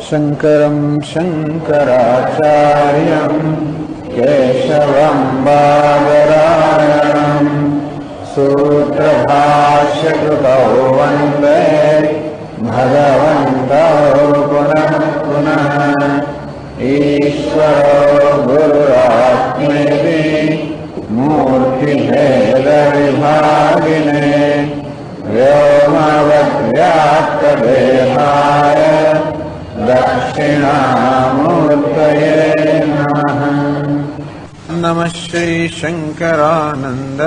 शंकरं शंकराचार्यं केशवं बादरायणं सूत्रभाष्यकृतौ वन्दे भगवन्तौ पुनः पुनः। ईश्वरो गुरुरात्मेति मूर्तिभेदविभागिने व्योमवद्व्याप्तदेहाय दक्षिणामूर्तये नमः। नमः श्री शंकरानंद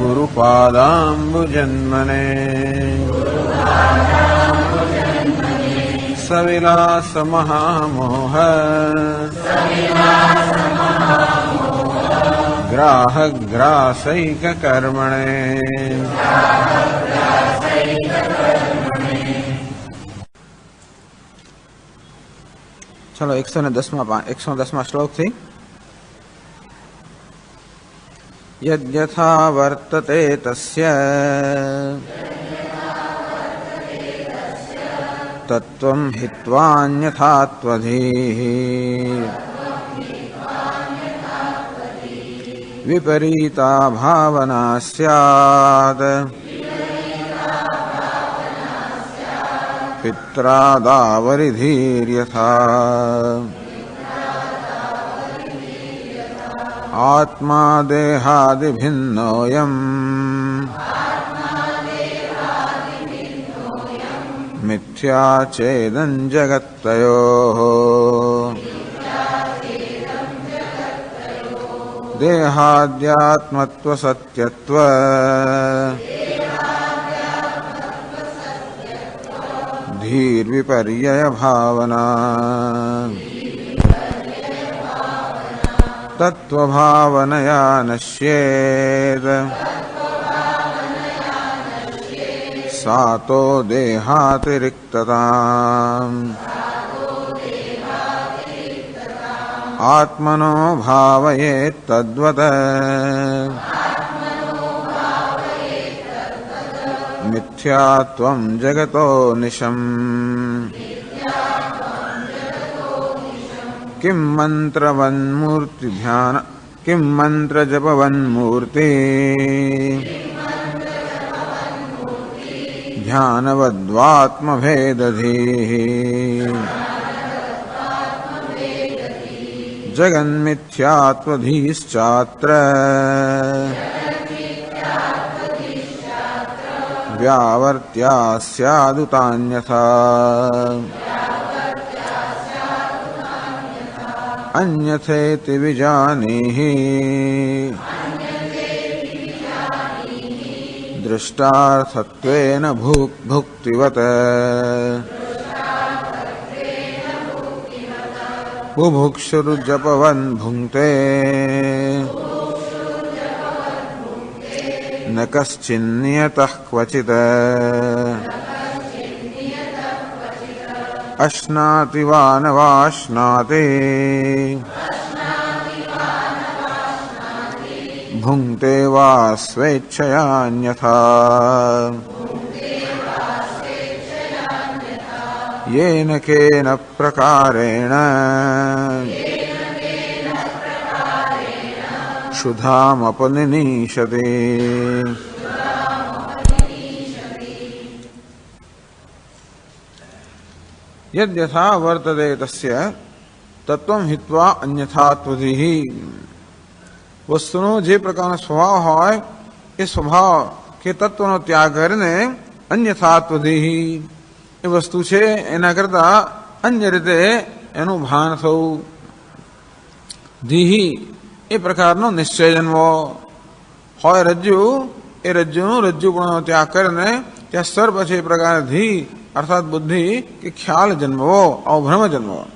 गुरुपादाम्बुजन्मने सविलास महामोह ग्राहग्रासैक कर्मणे। चलो 110 श्लोक थी। यद्यथा वर्तते तस्य तत्त्वं हित्वान्यथा त्वधीः विपरीता भावना स्यात् पित्रादावरिधीर्यथा। आत्मा देहादिभिन्नोऽयम् मिथ्या चेदं जगत्तयोः। देहाद्यात्मत्वसत्यत्व धीर्विपर्यय भावना। तत्त्वभावनया नश्येत् सातो देहातिरिक्तताम्। आत्मनो भावयेत् तद्वत् मिथ्यात्वं जगतो निशम्। किं मंत्रवन्मूर्तिध्यान किं मंत्रजपवन्मूर्ति ध्यानवद्वात्मभेदधीः। जगन्मिथ्यात्वधीश्चात्र व्यावर्त्या स्यादुतान्यथा। अन्यथेति विजानीहि दृष्टार्थत्वेन भुक्तिवत्। बुभुक्षुर्जपवन् भुङ्क्ते न कश्चिन्नियतः क्वचित्। अश्नाति वा न वाश्नाति भुङ्क्ते वा स्वेच्छयान्यथा। येन केन प्रकारेण क्षुधामपनिनीशते। यद्यथा वर्तते तस्य तत्त्वं हित्वा अन्यथा त्वधीः। વસ્તુનો જે પ્રકારનો સ્વભાવ હોય એ સ્વભાવ કે તત્વનો ત્યાગ કરીને અન્યથા ત્વધીહ એ વસ્તુ છે એના કરતા અન્ય રીતે એનું ભાન થવું. ધીહી એ પ્રકારનો નિશ્ચય જન્મવો હોય. રજ્જુ એ રજ્જુનો રજ્જુપણનો ત્યાગ કરીને ત્યાં સ્તર પછી એ પ્રકારે ધી અર્થાત બુદ્ધિ કે ખ્યાલ જન્મવો, અવભ્રમ જન્મવો.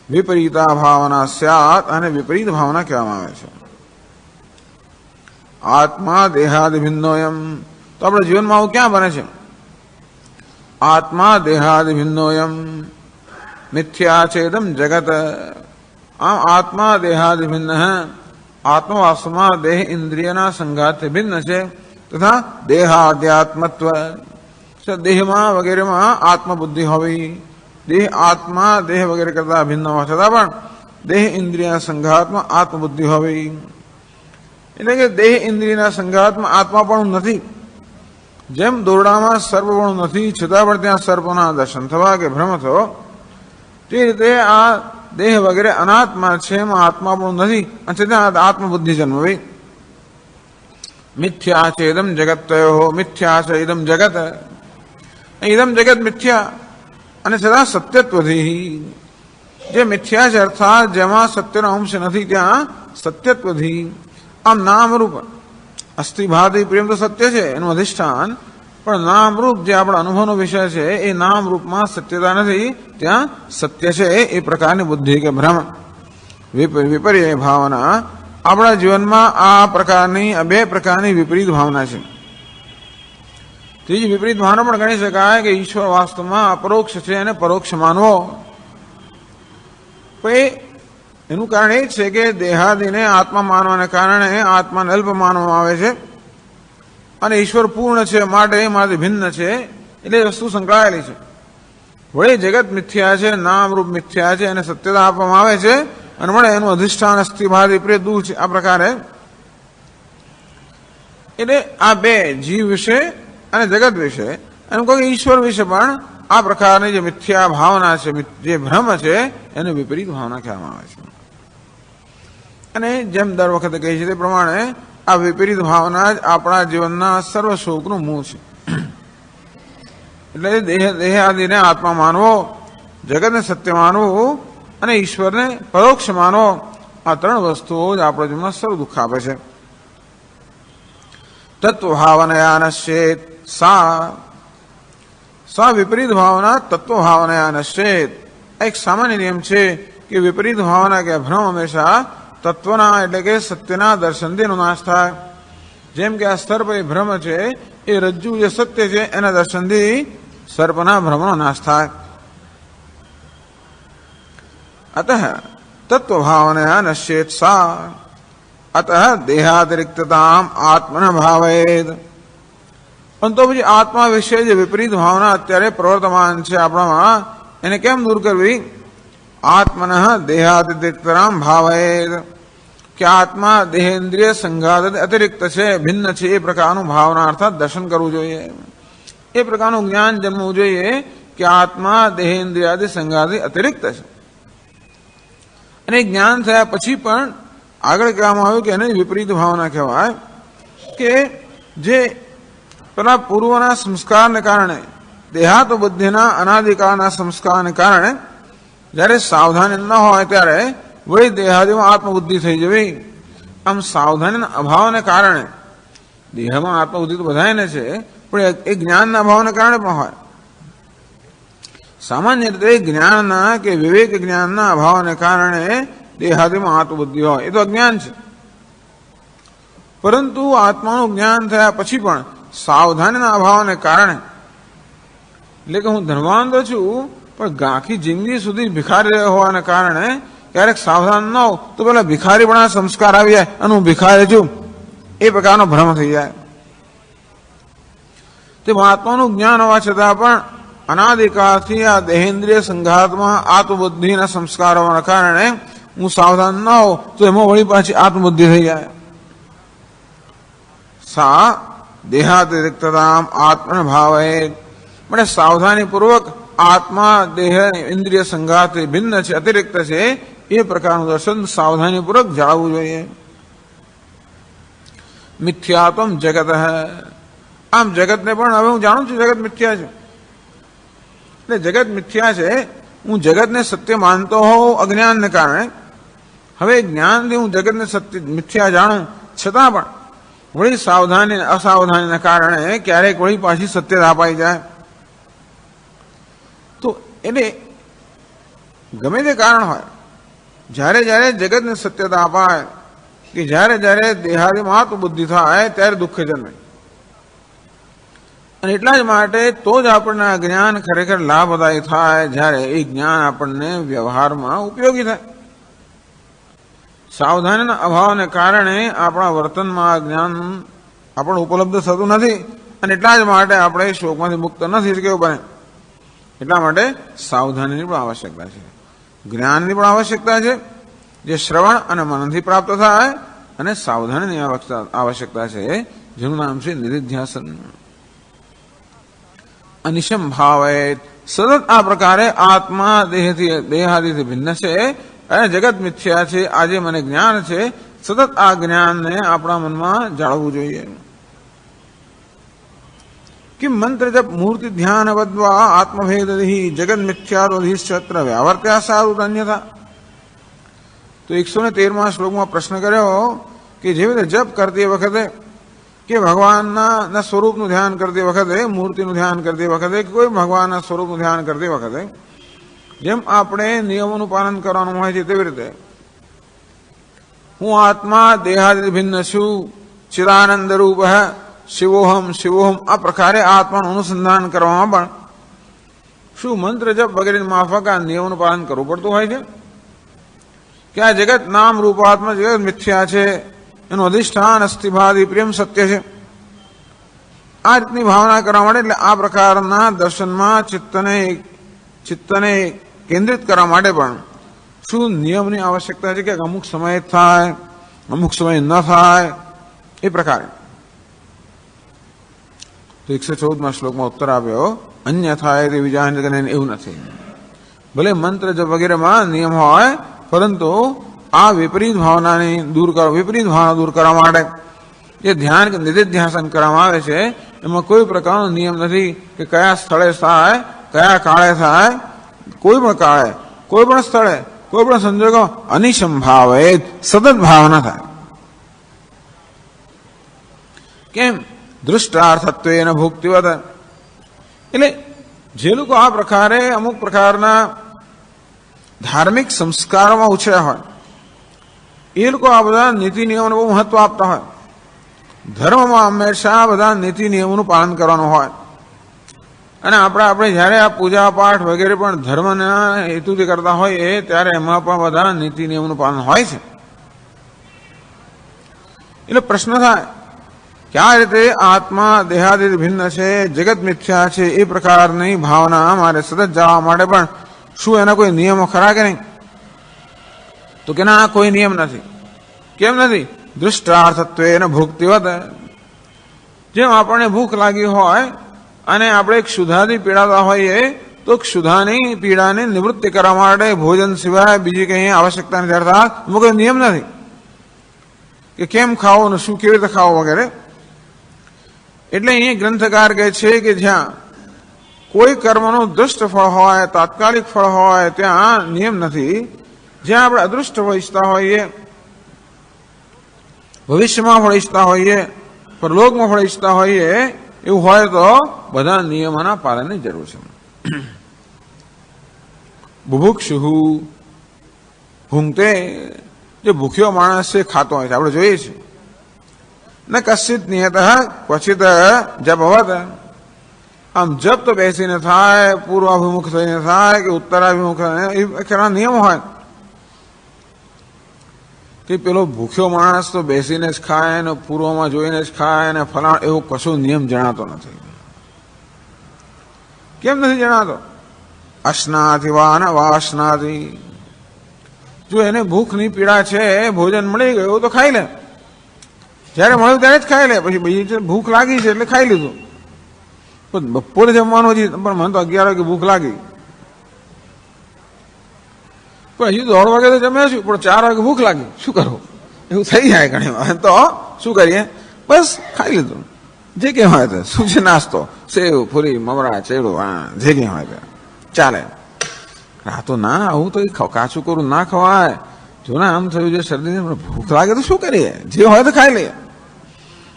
વિપરીતા ભાવના સ્યાત અને વિપરીત ભાવના કહેવામાં આવે છે. આત્મા દેહાદિ ભિન્નોયમ તો આપણા જીવનમાં આવું ક્યાં બને છે? આત્મા દેહાદિ ભિન્નોયમ મિથ્યા છેદમ જગત. આમ આત્મા દેહાદિ ભિન્ન આત્મવાસમાં દેહ ઇન્દ્રિયના સંઘાતથી ભિન્ન છે. તો તથા દેહાદ્યાત્મત્વ, દેહમાં વગેરેમાં આત્મબુદ્ધિ હોવી. દેહ આત્મા દેહ વગેરે કરતા ભિન્ન હોવા છતાં પણ દેહ ઇન્દ્રિય સંઘાતમાં આત્મબુદ્ધિ હોવી. એટલે કે દેહ ઇન્દ્રિયના સંઘાતમાં આત્મા પણ નથી. જેમ દોરડામાં સર્પ પણ નથી છતાં પણ ત્યાં સર્પના દર્શન થવા કે ભ્રમ થયો, તે રીતે આ દેહ વગેરે અનાત્મા છે, એમાં આત્મા પણ નથી અને છતાં આત્મબુદ્ધિ જન્મવી. મિથ્યા છે ઇદમ જગતયો, મિથ્યા છે ઇદમ જગત, ઇદમ જગત મિથ્યા અને છતાં સત્યત્વધી. જે મિથ્યા છે અર્થાત જેમાં સત્યનો અંશ નથી ત્યાં સત્યત્વધી. આમ નામરૂપ અસ્થિભાતિ પ્રેમ તો સત્ય છે એનું અધિષ્ઠાન, પણ નામરૂપ જે આપણા અનુભવનો વિષય છે એ નામરૂપમાં સત્યતા નથી, ત્યાં સત્ય છે. એ પ્રકારની બુદ્ધિ કે ભ્રમ વિપર્ય ભાવના. આપણા જીવનમાં આ પ્રકારની બે પ્રકારની વિપરીત ભાવના છે. ત્રીજી વિપરીત ભાવના પણ ગણી શકાય કે ઈશ્વર વાસ્તવમાં અપરોક્ષ છે અને પરોક્ષ માનવો. એનું કારણ એ છે કે દેહાદિને આત્મા માનવાને કારણે આત્માને અલ્પ માનવામાં આવે છે અને ઈશ્વર પૂર્ણ છે માટે એમાંથી ભિન્ન છે, એટલે વસ્તુ સંકળાયેલી છે. વળી જગત મિથ્યા છે, નામરૂપ મિથ્યા છે, એને સત્યતા આપવામાં આવે છે અને મળે એનું અધિષ્ઠાન અસ્થિભાતિ પ્રિય દૂર છે. આ પ્રકારે એટલે આ બે જીવ વિશે અને જગત વિશે અને કોઈ ઈશ્વર વિશે પણ આ પ્રકારની જે મિથ્યા ભાવના છે, જે ભ્રમ છે, એને વિપરીત ભાવના કહેવામાં આવે છે. અને જેમ દર વખતે કહે છે તે પ્રમાણે આ વિપરીત ભાવના જ આપણા જીવનના સર્વ શોકનું મૂળ છે. એટલે દેહ આદિને આત્મા માનવો, જગતને સત્ય માનવું અને ઈશ્વરને પરોક્ષ માનવો, આ ત્રણ વસ્તુઓ જ આપણા જીવનમાં સર્વ દુઃખ આપે છે. તત્વભાવનયા નશ્યેત સા વિપરીત ભાવના તત્વભાવનયા નશ્યેત. એક સામાન્ય નિયમ છે કે વિપરીત ભાવના કે ભ્રમ હંમેશા તત્વના એટલે કે સત્યના દર્શનથી એનો નાશ થાય. જેમ કે આ સર્પ એ ભ્રમ છે, એ રજ્જુ જે સત્ય છે એના દર્શનથી સર્પના ભ્રમનો નાશ થાય. અતઃ તત્વભાવનયા નશ્યેત સા અતઃ દેહાતિરિક્તતામ આત્મન ભાવેદ. પરંતુ પછી આત્મા વિશે જે વિપરીત ભાવના અત્યારે પ્રવર્તમાન છે આપણામાં, એને કેમ દૂર કરવી? આત્મન દેહાતિરિક્તતામ ભાવેદ, કે આત્મા દેહેન્દ્રિય સંઘાત અતિરિક્ત છે, ભિન્ન છે, એ પ્રકારનું ભાવના અર્થાત દર્શન કરવું જોઈએ. એ પ્રકારનું જ્ઞાન જન્મવું જોઈએ કે આત્મા દેહેન્દ્રિયાદિ સંઘાતથી અતિરિક્ત છે. અને જ્ઞાન થયા પછી પણ આગળ કહેવામાં આવ્યું કે એને વિપરીત ભાવના કહેવાય, કે જે પેલા પૂર્વના સંસ્કારને કારણે, દેહાત બુદ્ધિના અનાદિકાળના સંસ્કારને કારણે જ્યારે સાવધાની ન હોય ત્યારે વળી દેહાદિમાં આત્મબુદ્ધિ થઈ જવી. આમ સાવધાનીના અભાવને કારણે દેહમાં આત્મબુદ્ધિ તો બધાને છે, પણ એ જ્ઞાનના અભાવને કારણે પણ હોય. સામાન્ય રીતે જ્ઞાનના કે વિવેક જ્ઞાનના અભાવને કારણે દેહાદિમાં આત્મબુદ્ધિ હોય, એ તો અજ્ઞાન છે. પરંતુ આત્માનું જ્ઞાન થયા પછી પણ સાવધાનીના અભાવને કારણે, એટલે કે હું ધનવાન તો છું પણ આખી જિંદગી સુધી ભિખારી રહ્યો હોવાને કારણે ક્યારેક સાવધાન ન હોઉં તો પેલા ભિખારીપણા સંસ્કાર આવી જાય અને હું ભિખારી છું, એ પ્રકારનો ભ્રમ થઈ જાય. તે આત્માનું જ્ઞાન હોવા છતાં પણ અનાદિકાળથી આ દેહેન્દ્રિય સંઘાતમાં આત્મબુદ્ધિના સંસ્કાર હોવાના કારણે હું સાવધાન ન હોઉં તો એમાં વળી પાછી આત્મબુદ્ધિ થઈ જાય. સા દેહાતિરિક્તતામ આત્મન ભાવે, એટલે સાવધાનીપૂર્વક આત્મા દેહ ઇન્દ્રિય સંઘાતથી ભિન્ન છે, અતિરિક્ત છે, એ પ્રકારનું દર્શન સાવધાનીપૂર્વક જાળવવું જોઈએ. મિથ્યાત્મ જગત. આમ જગતને પણ હવે હું જાણું છું જગત મિથ્યા છે, એટલે જગત મિથ્યા છે. હું જગતને સત્ય માનતો હોઉં અજ્ઞાનને કારણે, હવે જ્ઞાનથી હું જગતને સત્ય મિથ્યા જાણું છતાં પણ વળી સાવધાની અસાવધાનીને કારણે ક્યારેક વળી પાછી સત્યતા અપાઈ જાય. તો એટલે ગમે તે કારણ હોય, જ્યારે જ્યારે જગતને સત્યતા અપાય કે જ્યારે જ્યારે દેહાદિમાં આત્મબુદ્ધિ થાય ત્યારે દુઃખ જન્મે. અને એટલા જ માટે તો જ આપણને આ જ્ઞાન ખરેખર લાભદાયી થાય જ્યારે એ જ્ઞાન આપણને વ્યવહારમાં ઉપયોગી થાય. સાવધાનીના અભાવને કારણે આપણા વર્તનમાં આ જ્ઞાન આપણને ઉપલબ્ધ થતું નથી અને એટલા જ માટે આપણે શોકમાંથી મુક્ત નથી કેવું બને. એટલા માટે સાવધાનીની પણ આવશ્યકતા છે, જ્ઞાનની પણ આવશ્યકતા છે, જે શ્રવણ અને મનનથી પ્રાપ્ત થાય, અને સાવધાનીની આવશ્યકતા છે, જેનું નામ છે નિધિધ્યાસન. અનિશમ ભાવે સતત આ પ્રકારે આત્મા દેહાદિથી ભિન્ન છે અને જગત મિથ્યા છે. આજે મને જ્ઞાન છે, સતત આ જ્ઞાનને આપણા મનમાં જાળવવું જોઈએ. कि मंत्र जब मूर्ति ध्यान बद्वा आत्मभेद जगत मिथ्यारोधिश्चत्र व्यावर्त्या सारूत अन्यथा. तो 113 श्लोक में प्रश्न कर्यो कि जे रीते जप करती वखते कि भगवान स्वरूप ध्यान करती वखते, मूर्ति ध्यान करती वखते, कोई भगवान स्वरूप ध्यान करती वखते जेम आपणे नियमों पालन करवानुं होय छे तेवी रीते हूँ आत्मा देहादि भिन्न छू, चिदानंद रूप है, शिवोहम शिवोहम आ प्रकारे आत्मा अनुसंधान करवामां पण शुं मंत्र जप वगैरे माफक आ नियमों पालन करवुं पड़तुं होय छे कि आ जगत नाम रूपात्मा जगत मिथ्या छे, एनुं अधिष्ठान अस्थिभादि प्रेम सत्य छे. आ रीतनी भावना करवा माटे એટલે આ પ્રકારના દર્શનમાં ચિત્તને કેન્દ્રિત કરવા માટે પણ શું નિયમની આવશ્યકતા છે કે અમુક સમય થાય, અમુક સમય ન થાય, એ પ્રકારે. તો 114 શ્લોકમાં ઉત્તર આપ્યો અન્યથા એ વિજાન એવું નથી. ભલે મંત્ર જપ વગેરેમાં નિયમ હોય, પરંતુ આ વિપરીત ભાવના દૂર કરવા માટે જે ધ્યાન કે નિધિધ્યાસન કરવામાં આવે છે એમાં કોઈ પ્રકારનો નિયમ નથી કે કયા સ્થળે થાય, કયા કાળે થાય. કોઈ પણ કાળે, કોઈ પણ સ્થળે, કોઈ પણ સંજોગો અનિસંભાવે સતત ભાવના થાય. કેમ? દૃષ્ટાર્થત્વેન ભુક્તિવત. એટલે જે લોકો આ પ્રકારે અમુક પ્રકારના ધાર્મિક સંસ્કારોમાં ઉછર્યા હોય એ લોકો આ બધા નીતિ નિયમોને બહુ મહત્વ આપતા હોય. ધર્મમાં હંમેશા બધા નીતિ નિયમોનું પાલન કરવાનું હોય અને આપણે જ્યારે આ પૂજા પાઠ વગેરે પણ ધર્મના હેતુથી કરતા હોઈએ ત્યારે એમાં પણ બધા નીતિ નિયમોનું પાલન હોય છે. એટલે પ્રશ્ન થાય કે આ રીતે આત્મા દેહાદિ ભિન્ન છે, જગત મિથ્યા છે, એ પ્રકારની ભાવના મારે સતત જવા માટે પણ શું એના કોઈ નિયમો ખરા કે નહીં? તો કે ના, કોઈ નિયમ નથી. કેમ નથી? દૃષ્ટાર્થત્વેન ભુક્તિવત. જેમ આપણને ભૂખ લાગી હોય અને આપણે ક્ષુધાથી પીડાતા હોઈએ તો ક્ષુધાની પીડાની નિવૃત્તિ કરવા માટે ભોજન સિવાય બીજી કંઈ આવશ્યકતા નથી. અર્થાત એમાં કોઈ નિયમ નથી કે કેમ ખાવો ને શું કેવી રીતે ખાવો વગેરે. એટલે અહીં ગ્રંથકાર કહે છે કે જ્યાં કોઈ કર્મનું દૃષ્ટ ફળ હોય, તાત્કાલિક ફળ હોય, ત્યાં નિયમ નથી. જ્યાં આપણે અદૃષ્ટ ફળ ઈચ્છતા હોઈએ, ભવિષ્યમાં ફળ ઈચ્છતા હોઈએ, પરલોકમાં ફળ ઈચ્છતા હોઈએ, એવું હોય તો બધા નિયમોના પાલનની જરૂર છે. બુભુક્ષુહુ ભૂંગતે, જે ભૂખ્યો માણસ છે ખાતો હોય છે, આપણે જોઈએ છીએ. ન કશ્ચિત નિયત ક્વચિત જપવત. આમ જપ તો બેસીને થાય, પૂર્વાભિમુખ થઈને થાય કે ઉત્તરાભિમુખ, એ નિયમ હોય કે પેલો ભૂખ્યો માણસ તો બેસીને જ ખાય ને પૂર્વમાં જોઈને જ ખાય ને ફલાણ, એવો કશો નિયમ જણાતો નથી. કેમ નથી જણાતો? અશ્નાથી વાસનાથી. જો એને ભૂખની પીડા છે, ભોજન મળી ગયું તો ખાઈ લે, જયારે મળ્યું ત્યારે જ ખાઈ લે. પછી બીજી ભૂખ લાગી છે એટલે ખાઈ લીધું. બપોરે જમવાનું હજી, પણ મને તો 11 વાગે ભૂખ લાગી, પણ હજી 1:30 વાગે તો જમ્યા છું, પણ 4 વાગે ભૂખ લાગી, શું કરવું? એવું થઈ જાય ઘણી વાર. તો શું કરીએ? બસ ખાઈ લીધું, જે કેમ હોય તે. શું છે નાસ્તો? સેવ, પૂરી, મમરા, ચેવડું, જે કેમ હોય તે ચાલે. આ તો ના, આવું તો કાચું કરું ના ખવાય. જો ને આમ થયું છે શરદી, ભૂખ લાગે તો શું કરીએ? જે હોય તો ખાઈ લઈએ,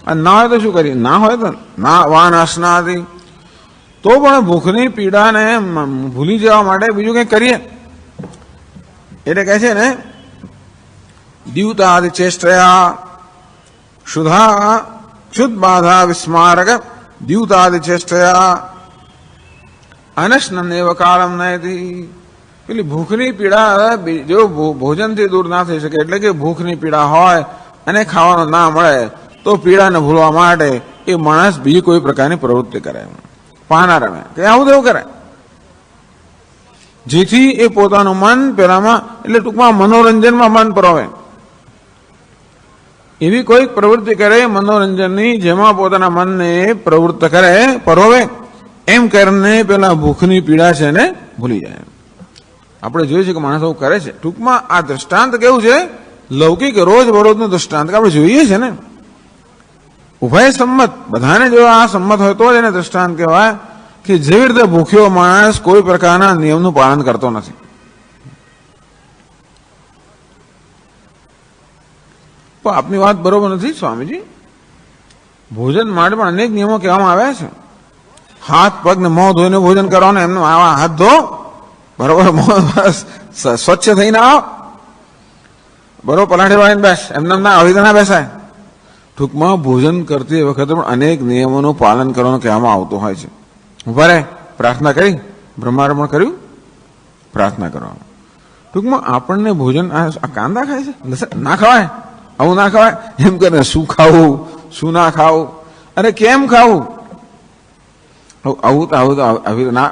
અને ના હોય તો શું કરીએ? ના હોય તો ના વાન અસનાથી. તો પણ ભૂખની પીડાને ભૂલી જવા માટે બીજું કંઈક કરીએ. એટલે કહે છે ને, દ્યુતાદિ ચેષ્ટયા ક્ષુધ બાધા વિસ્મારક દ્યુતાદિ ચેષ્ટયા અનશનનેવ કાળમ નયતી. પેલી ભૂખની પીડા જો ભોજનથી દૂર ના થઈ શકે, એટલે કે ભૂખની પીડા હોય અને ખાવાનું ના મળે તો પીડાને ભૂલવા માટે એ માણસ બીજી કોઈ પ્રકારની પ્રવૃત્તિ કરે, પાના રમે કે આવું તેવું કરે, જેથી એ પોતાનું મન પેલામાં એટલે ટૂંકમાં મનોરંજનમાં મન પરોવે. એવી કોઈક પ્રવૃત્તિ કરે મનોરંજનની જેમાં પોતાના મનને પ્રવૃત્ત કરે, પરોવે, એમ કરીને પેલા ભૂખની પીડા છે ને ભૂલી જાય. આપણે જોઈએ છે કે માણસ આવું કરે છે. ટૂંકમાં આ દ્રષ્ટાંત કેવું છે? લૌકિક રોજ બરોજનું દ્રષ્ટાંત આપણે જોઈએ છે ને. ઉભય સંમત, બધાને જો આ સંમત હોય તો જ એને દ્રષ્ટાંત કહેવાય કે જેવી રીતે ભૂખ્યો માણસ કોઈ પ્રકારના નિયમનું પાલન કરતો નથી. પણ આપની વાત બરોબર નથી સ્વામીજી. ભોજન માટે પણ અનેક નિયમો કહેવામાં આવ્યા છે. હાથ પગ ને મોં ધોઈને ભોજન કરવાનું, એમનો આવા હાથ ધો, બરોબર, સ્વચ્છ થઈને આવો, બરોબર, પલાઠી વાળીને બેસ, એમને ના આવી ના બેસાય. ટૂંકમાં ભોજન કરતી વખતે પણ અનેક નિયમોનું પાલન કરવાનું કહેવામાં આવતું હોય છે. ઉભા રહે, પ્રાર્થના કરી, બ્રહ્માર્પણ કર્યું, પ્રાર્થના કરવાનું. ટૂંકમાં આપણને ભોજન આ કાંદા ખાય છે, ના ખવાય, આવું ના ખવાય, એમ કરે શું ખાવું શું ના ખાવું, અરે કેમ ખાવું, આવું તો આવી ના,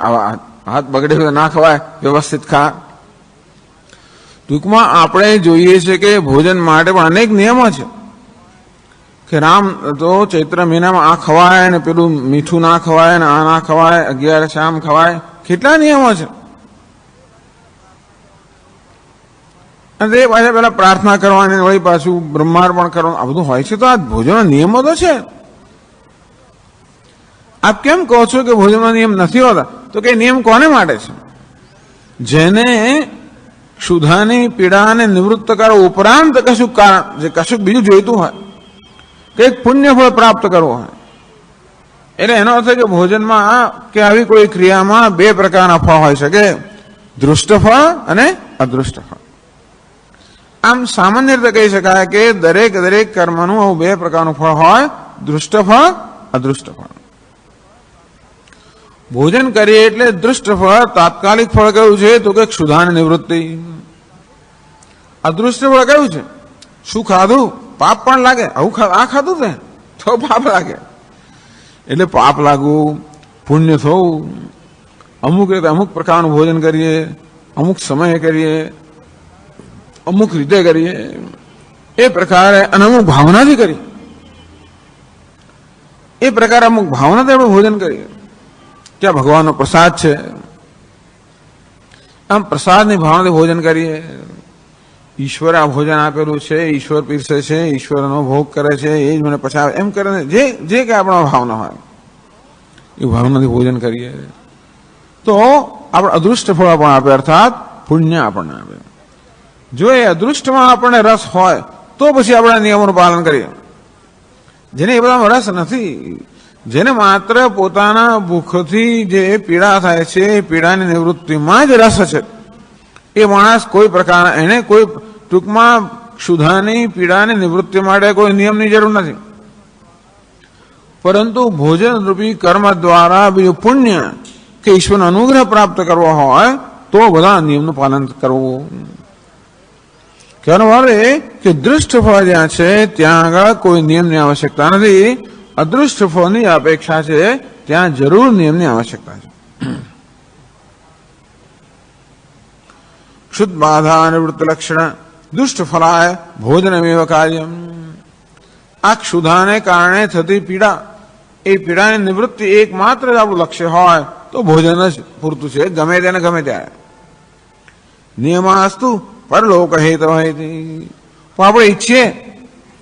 હાથ બગડે ના ખવાય, વ્યવસ્થિત ખા. ટૂંકમાં આપણે જોઈએ છે કે ભોજન માટે પણ અનેક નિયમો છે કે રામ તો ચૈત્ર મહિનામાં આ ખવાય ને પેલું મીઠું ના ખવાય ને આ ના ખવાય, 11 શામ ખવાય, કેટલા નિયમો છે. અને તે પાછા પેલા પ્રાર્થના કરવાની, વળી પાછું બ્રહ્માર્પણ કરવાનું, આ બધું હોય છે. તો આ ભોજનના નિયમો તો છે. આપ કેમ કહો છો કે ભોજનના નિયમ નથી હોતા? તો કે નિયમ કોને માટે છે? જેને ક્ષુધાની પીડાને નિવૃત્ત કરવા ઉપરાંત કશુંક કારણ, જે કશુંક બીજું જોઈતું હોય, કંઈક પુણ્યફળ પ્રાપ્ત કરવું હોય, એટલે એનો અર્થ કે ભોજનમાં કે આવી કોઈ ક્રિયામાં બે પ્રકારના ફળ હોય શકે, દૃષ્ટ ફળ અને અદૃષ્ટ ફળ. આમ સામાન્ય રીતે કહી શકાય કે દરેક કર્મનું આવું બે પ્રકારનું ફળ હોય, દૃષ્ટ ફળ, અદૃષ્ટ ફળ. ભોજન કરીએ એટલે દૃષ્ટ ફળ, તાત્કાલિક ફળ કયું છે? તો કે ક્ષુધાની નિવૃત્તિ. અદૃષ્ટ ફળ કયું છે? શું ખાધું? પાપ પણ લાગે. આવું આ ખાધું છે તો પાપ લાગે, એટલે પાપ લાગવું, પુણ્ય થવું. અમુક રીતે અમુક પ્રકારનું ભોજન કરીએ, અમુક સમયે કરીએ, અમુક રીતે કરીએ, એ પ્રકારે, અને અમુક ભાવનાથી કરીએ, એ પ્રકારે અમુક ભાવનાથી આપણે ભોજન કરીએ. ત્યાં ભગવાનનો પ્રસાદ છે, આમ પ્રસાદની ભાવનાથી ભોજન કરીએ. ઈશ્વરે આ ભોજન આપેલું છે, ઈશ્વર પીરસે છે, ઈશ્વરનો ભોગ કરે છે, એ જ મને પછાવે, એમ કરીને જે કે આપણા ભાવના હોય એ ભાવનાથી ભોજન કરીએ તો આપણે અદૃષ્ટ ફળ પણ આપે, અર્થાત પુણ્ય આપણને આપે. જો એ અદૃષ્ટમાં આપણને રસ હોય તો પછી આપણા નિયમોનું પાલન કરીએ. જેને એ બધામાં રસ નથી, જેને માત્ર પોતાના ભૂખથી જે પીડા થાય છે એ પીડાની નિવૃત્તિમાં જ રસ છે, એ માણસ કોઈ પ્રકારના, એને કોઈ ટૂંકમાં ક્ષુધાની પીડાની નિવૃત્તિ માટે કોઈ નિયમની જરૂર નથી. પરંતુ ભોજન રૂપી કર્મ દ્વારા બીજું પુણ્ય કે ઈશ્વરનો અનુગ્રહ પ્રાપ્ત કરવો હોય તો બધા નિયમનું પાલન કરવું. કહેવાનો ભાવ એ કે દૃષ્ટ ફળ જ્યાં છે ત્યાં આગળ કોઈ નિયમની આવશ્યકતા નથી, અદૃષ્ટ ફળની અપેક્ષા છે ત્યાં જરૂર નિયમની આવશ્યકતા છે. શુદ્ધ બાધા નિવૃત્ત લક્ષણ દુષ્ટ ફલાય ભોજનમેવ કાર્યમ. આ ક્ષુધાને કારણે થતી પીડા, એ પીડાની નિવૃત્તિ એકમાત્ર આપણું લક્ષ્ય હોય તો ભોજન જ પૂરતું છે, ગમે તેને ગમે ત્યારે. નિયમાસ્તુ પરલોક હેત હોય, પણ આપણે ઈચ્છીએ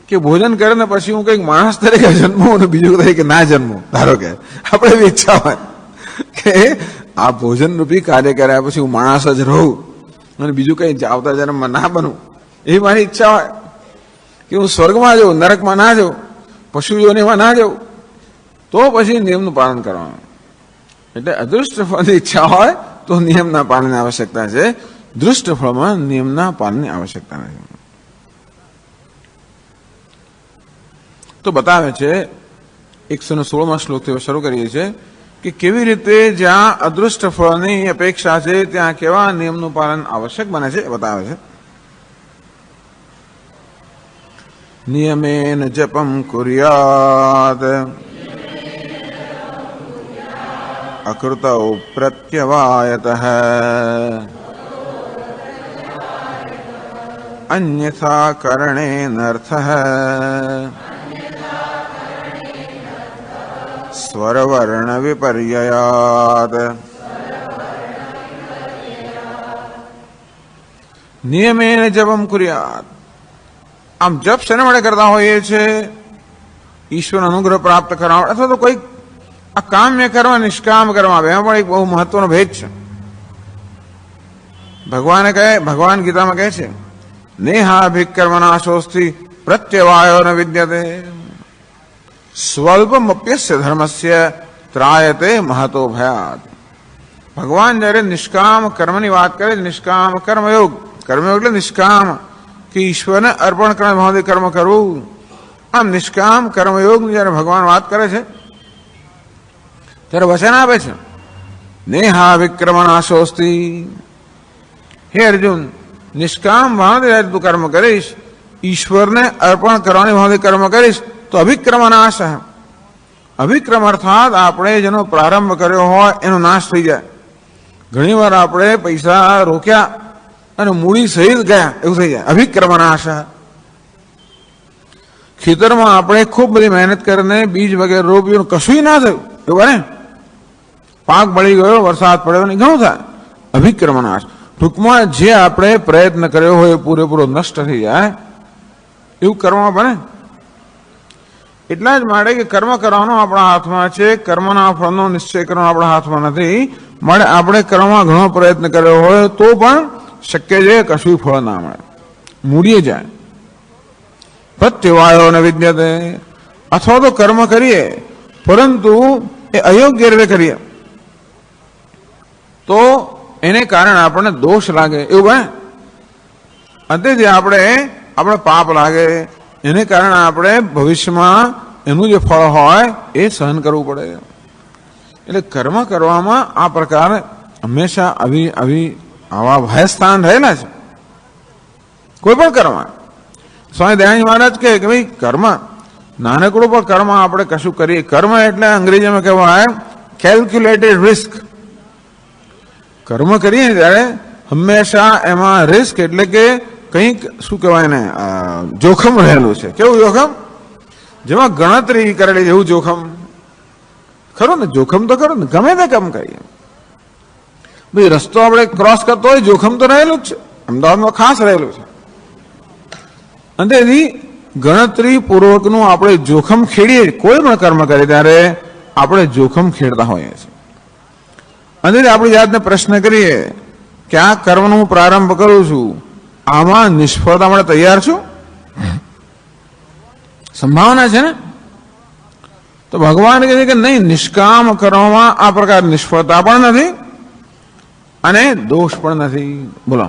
કે ભોજન કરે ને પછી હું કંઈક માણસ તરીકે જન્મું અને બીજું તરીકે ના જન્મું. ધારો કે આપણે એવી ઈચ્છા હોય કે આ ભોજન રૂપી કાર્ય કર્યા પછી હું માણસ જ રહું અને બીજું કંઈ આવતા જન્મમાં ના બનું, એ મારી ઈચ્છા હોય કે હું સ્વર્ગમાં જાઉં, નરકમાં ના જાઉં, પશુઓને ના જાઉં, તો પછી નિયમનું પાલન કરવાનું. એટલે અદૃષ્ટ ફળની ઈચ્છા હોય તો નિયમના પાલનની આવશ્યકતા છે, દૃષ્ટ ફળમાં નિયમના પાલનની આવશ્યકતા નથી. તો બતાવે છે 116મા શ્લોકથી શરૂ કરીએ છીએ કે કેવી રીતે જ્યાં અદૃષ્ટ ફળની અપેક્ષા છે ત્યાં કેવા નિયમનું પાલન આવશ્યક બને છે એ બતાવે છે. નિયમેન જપમ કુર્યાત અકૃતૌ પ્રત્યવાયતઃ અન્યથા કરણેનર્થઃ સ્વરવર્ણ વિપર્યયાત. નિયમેન જપમ કુર્યાત. આમ જપ શેના માટે કરતા હોઈએ છે? ઈશ્વર અનુગ્રહ પ્રાપ્ત કરવા અથવા તો કોઈ આ કામ્ય કરવા નિષ્કામ કરવા આવે. એમાં પણ એક બહુ મહત્વનો ભેદ છે. ભગવાન ગીતામાં કહે છે નેહાભિકર્મનાશોસ્તિ પ્રત્યવાયો ન વિદ્યતે સ્વલ્પમપ્યસ્ય ધર્મસ્ય ત્રાયતે મહતો ભયાત. ભગવાન જયારે નિષ્કામ કર્મની વાત કરે છે, નિષ્કામ કર્મયોગ, કર્મયોગ એટલે નિષ્કામ કે ઈશ્વરને અર્પણ કરવા ભાવથી કર્મ કરવું. આમ નિષ્કામ કર્મયોગની જયારે ભગવાન વાત કરે છે ત્યારે વચન આપે છે નેહા વિક્રમનાશોસ્તિ. હે અર્જુન, નિષ્કામ ભાવથી જયારે તું કર્મ કરીશ, ઈશ્વરને અર્પણ કરવાની ભાવથી કર્મ કરીશ તો અભિક્રમનાશ. અભિક્રમ અર્થાત આપણે જેનો પ્રારંભ કર્યો હોય એનો નાશ થઈ જાય. ઘણી વાર આપણે પૈસા રોક્યા અને મૂડી સહિત ગયા એવું થઈ જાય. અભિક્રમનાશ. ખેતરમાં આપણે ખૂબ બધી મહેનત કરીને બીજ વગેરે રોપ્યું, કશું ના થયું એવું બને. પાક બળી ગયો, વરસાદ પડ્યો નહીં, ઘણું થાય. અભિક્રમનાશ. ટૂંકમાં જે આપણે પ્રયત્ન કર્યો હોય એ પૂરેપૂરો નષ્ટ થઈ જાય એવું કર્મમાં બને. એટલા જ માટે કે કર્મ કરવાનો આપણા હાથમાં છે, કર્મના ફળનો નિશ્ચય કરવાનો આપણા હાથમાં નથી. માટે આપણે કર્મમાં ઘણો પ્રયત્ન કર્યો હોય તો પણ શક્ય છે કશું ફળ ના મળે, મૂડીએ જાય. પ્રત્યવાયો ન વિદ્યતે. અથવા તો કર્મ કરીએ પરંતુ એ અયોગ્ય રીતે કરીએ તો એને કારણે આપણને દોષ લાગે એવું બને. અંતેથી આપણે પાપ લાગે, એને કારણે આપણે ભવિષ્યમાં એનું જે ફળ હોય એ સહન કરવું પડે. એટલે કર્મ કરવામાં આ પ્રકારે હંમેશા આવા ભયસ્થાન રહેલા છે. કોઈ પણ કર્મ. સ્વામી દયાનંદ મહારાજ કહે કે ભાઈ કર્મ નાનકડું પણ કર્મ આપણે કશું કરીએ. કર્મ એટલે અંગ્રેજીમાં કહેવાય કેલ્ક્યુલેટેડ રિસ્ક. કર્મ કરીએ ત્યારે હંમેશા એમાં રિસ્ક એટલે કે કંઈક શું કહેવાય ને જોખમ રહેલું છે. કેવું જોખમ? જેમાં ગણતરી કરેલી જેવું જોખમ. ખરું ને? જોખમ તો ખરું ને, ગમે તે કામ કરીએ. ભાઈ રસ્તો આપણે ક્રોસ કરતો હોય જોખમ તો રહેલું જ છે. અમદાવાદમાં ખાસ રહેલું છે. અને તેથી ગણતરી પૂર્વકનું આપણે જોખમ ખેડીએ. કોઈ પણ કર્મ કરીએ ત્યારે આપણે જોખમ ખેડતા હોઈએ છીએ. અને આપણી જાતને પ્રશ્ન કરીએ કે આ કર્મનો હું પ્રારંભ કરું છું, આમાં નિષ્ફળતા માટે તૈયાર છું? સંભાવના છે ને? તો ભગવાન કહે છે કે નહીં, નિષ્કામ કરવામાં આ પ્રકાર નિષ્ફળતા પણ નથી અને દોષ પણ નથી. બોલો,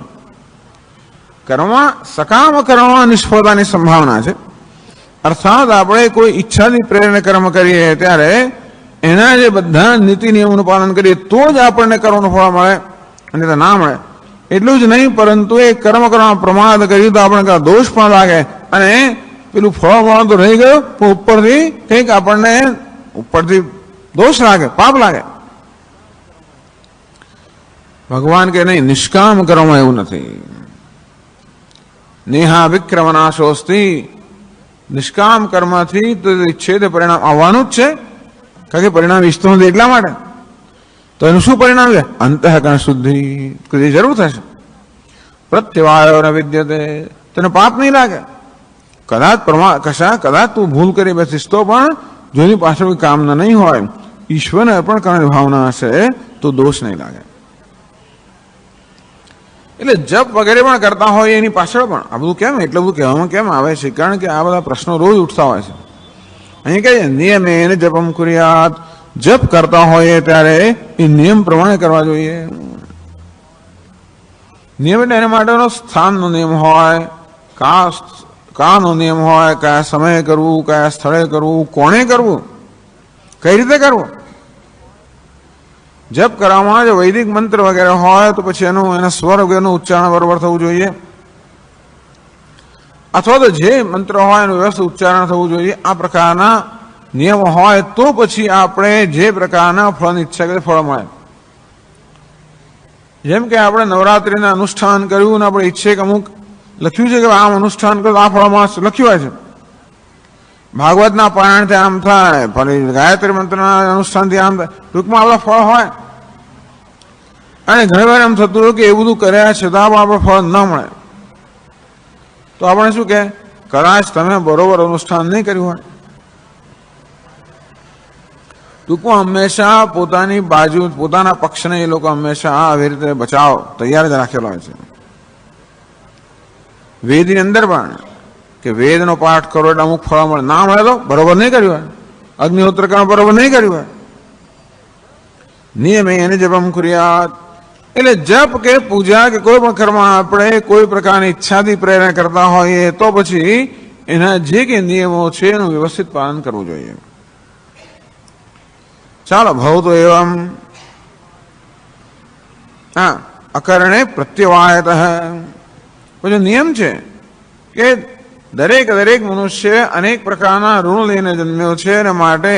કર્મમાં સકામ કરવામાં નિષ્ફળતાની સંભાવના છે. અર્થાત આપણે કોઈ ઈચ્છાથી પ્રેરણે કર્મ કરીએ ત્યારે એના જે બધા નીતિ નિયમોનું પાલન કરીએ તો જ આપણને કર્મનું ફળ મળે, અને તો ના મળે. એટલું જ નહીં, પરંતુ એ કર્મ કરવામાં પ્રમાદ કર્યું તો આપણે દોષ પણ લાગે અને પેલું ફળ મળવાનું તો રહી ગયું, ઉપરથી કંઈક આપણને ઉપરથી દોષ લાગે, પાપ લાગે. ભગવાન કે નહીં, નિષ્કામ કરવામાં એવું નથી. નેહા વિક્રમનાશોસ્તિ. નિષ્કામ કર્મથી તો ઈચ્છે તે પરિણામ આવવાનું જ છે. કારણ કે પરિણામ ઈચ્છતો નથી એટલા માટે. તો એનું શું પરિણામ છે? અંતઃકરણ શુદ્ધિ જરૂર થશે. પ્રત્યવાયો ન વિદ્યતે. તને પાપ નહીં લાગે. કદાચ તું ભૂલ કરી બેસીશ તો પણ જો એની પાછળ કોઈ કામના નહીં હોય, ઈશ્વરને અર્પણ કરવાની ભાવના હશે તો દોષ નહીં લાગે. એટલે જપ વગેરે પણ કરતા હોય એની પાછળ પણ આ બધું કેમ એટલું બધું કહેવામાં કેમ આવે છે? કારણ કે આ બધા પ્રશ્નો રોજ ઉઠતા હોય છે. અહીં કહે છે નિયમેન જપમ કુર્યાત. જપ કરતા હોય ત્યારે એ નિયમ પ્રમાણે કરવા જોઈએ. નિયમ એટલે એના માટેનો સ્થાનનો નિયમ હોય, કાનો નિયમ હોય, કયા સમયે કરવું, કયા સ્થળે કરવું, કોણે કરવું, કઈ રીતે કરવું. જપ કરવામાં જો વૈદિક મંત્ર વગેરે હોય તો પછી એના સ્વર વગેરેનું ઉચ્ચારણ બરોબર થવું જોઈએ. અથવા તો જે મંત્ર હોય એનું વ્યવસ્થિત ઉચ્ચારણ થવું જોઈએ, આ પ્રકારના નિયમો હોય તો પછી આપણે જે પ્રકારના ફળની ઈચ્છા કરીએ ફળ મળે. જેમ કે આપણે નવરાત્રિના અનુષ્ઠાન કર્યું ને આપણે ઈચ્છે કે અમુક લખ્યું છે કે આમ અનુષ્ઠાન કરો આ ફળ મળશે, લખ્યું હોય છે. ભાગવતના પારાયણથી આમ થાય, ફરી ગાયત્રી મંત્રના અનુષ્ઠાનથી આમ થાય, ટૂંકમાં આપણા ફળ હોય. અને ઘણી વાર એમ થતું હોય કે એ બધું કર્યા છતાં પણ આપણે ફળ ન મળે, તો આપણે શું કે કદાચ તમે બરોબર અનુષ્ઠાન નહીં કર્યું હોય. ટૂંકમાં હંમેશા પોતાની બાજુ પોતાના પક્ષને એ લોકો હંમેશા આવી રીતે બચાવ તૈયાર જ રાખેલો હોય છે. વેદની અંદર પણ કે વેદનો પાઠ કરો એટલે અમુક ફળ મળે, ના મળે તો બરોબર નહીં કર્યું હોય, અગ્નિહોત્ર કર્મ બરોબર નહીં કર્યું હોય. નિયમે એને જપમ કુર્યાત, એટલે જપ કે પૂજા કે કોઈ પણ કર્મ આપણે કોઈ પ્રકારની ઈચ્છાથી પ્રેરણા કરતા હોઈએ તો પછી એના જે કે નિયમો છે એનું વ્યવસ્થિત પાલન કરવું જોઈએ. ચાલો ભવ તો એવમ હા અકરણે પ્રત્યવાયત. પછી નિયમ છે કે દરેક મનુષ્ય અનેક પ્રકારના ઋણ લઈને જન્મ્યો છે અને માટે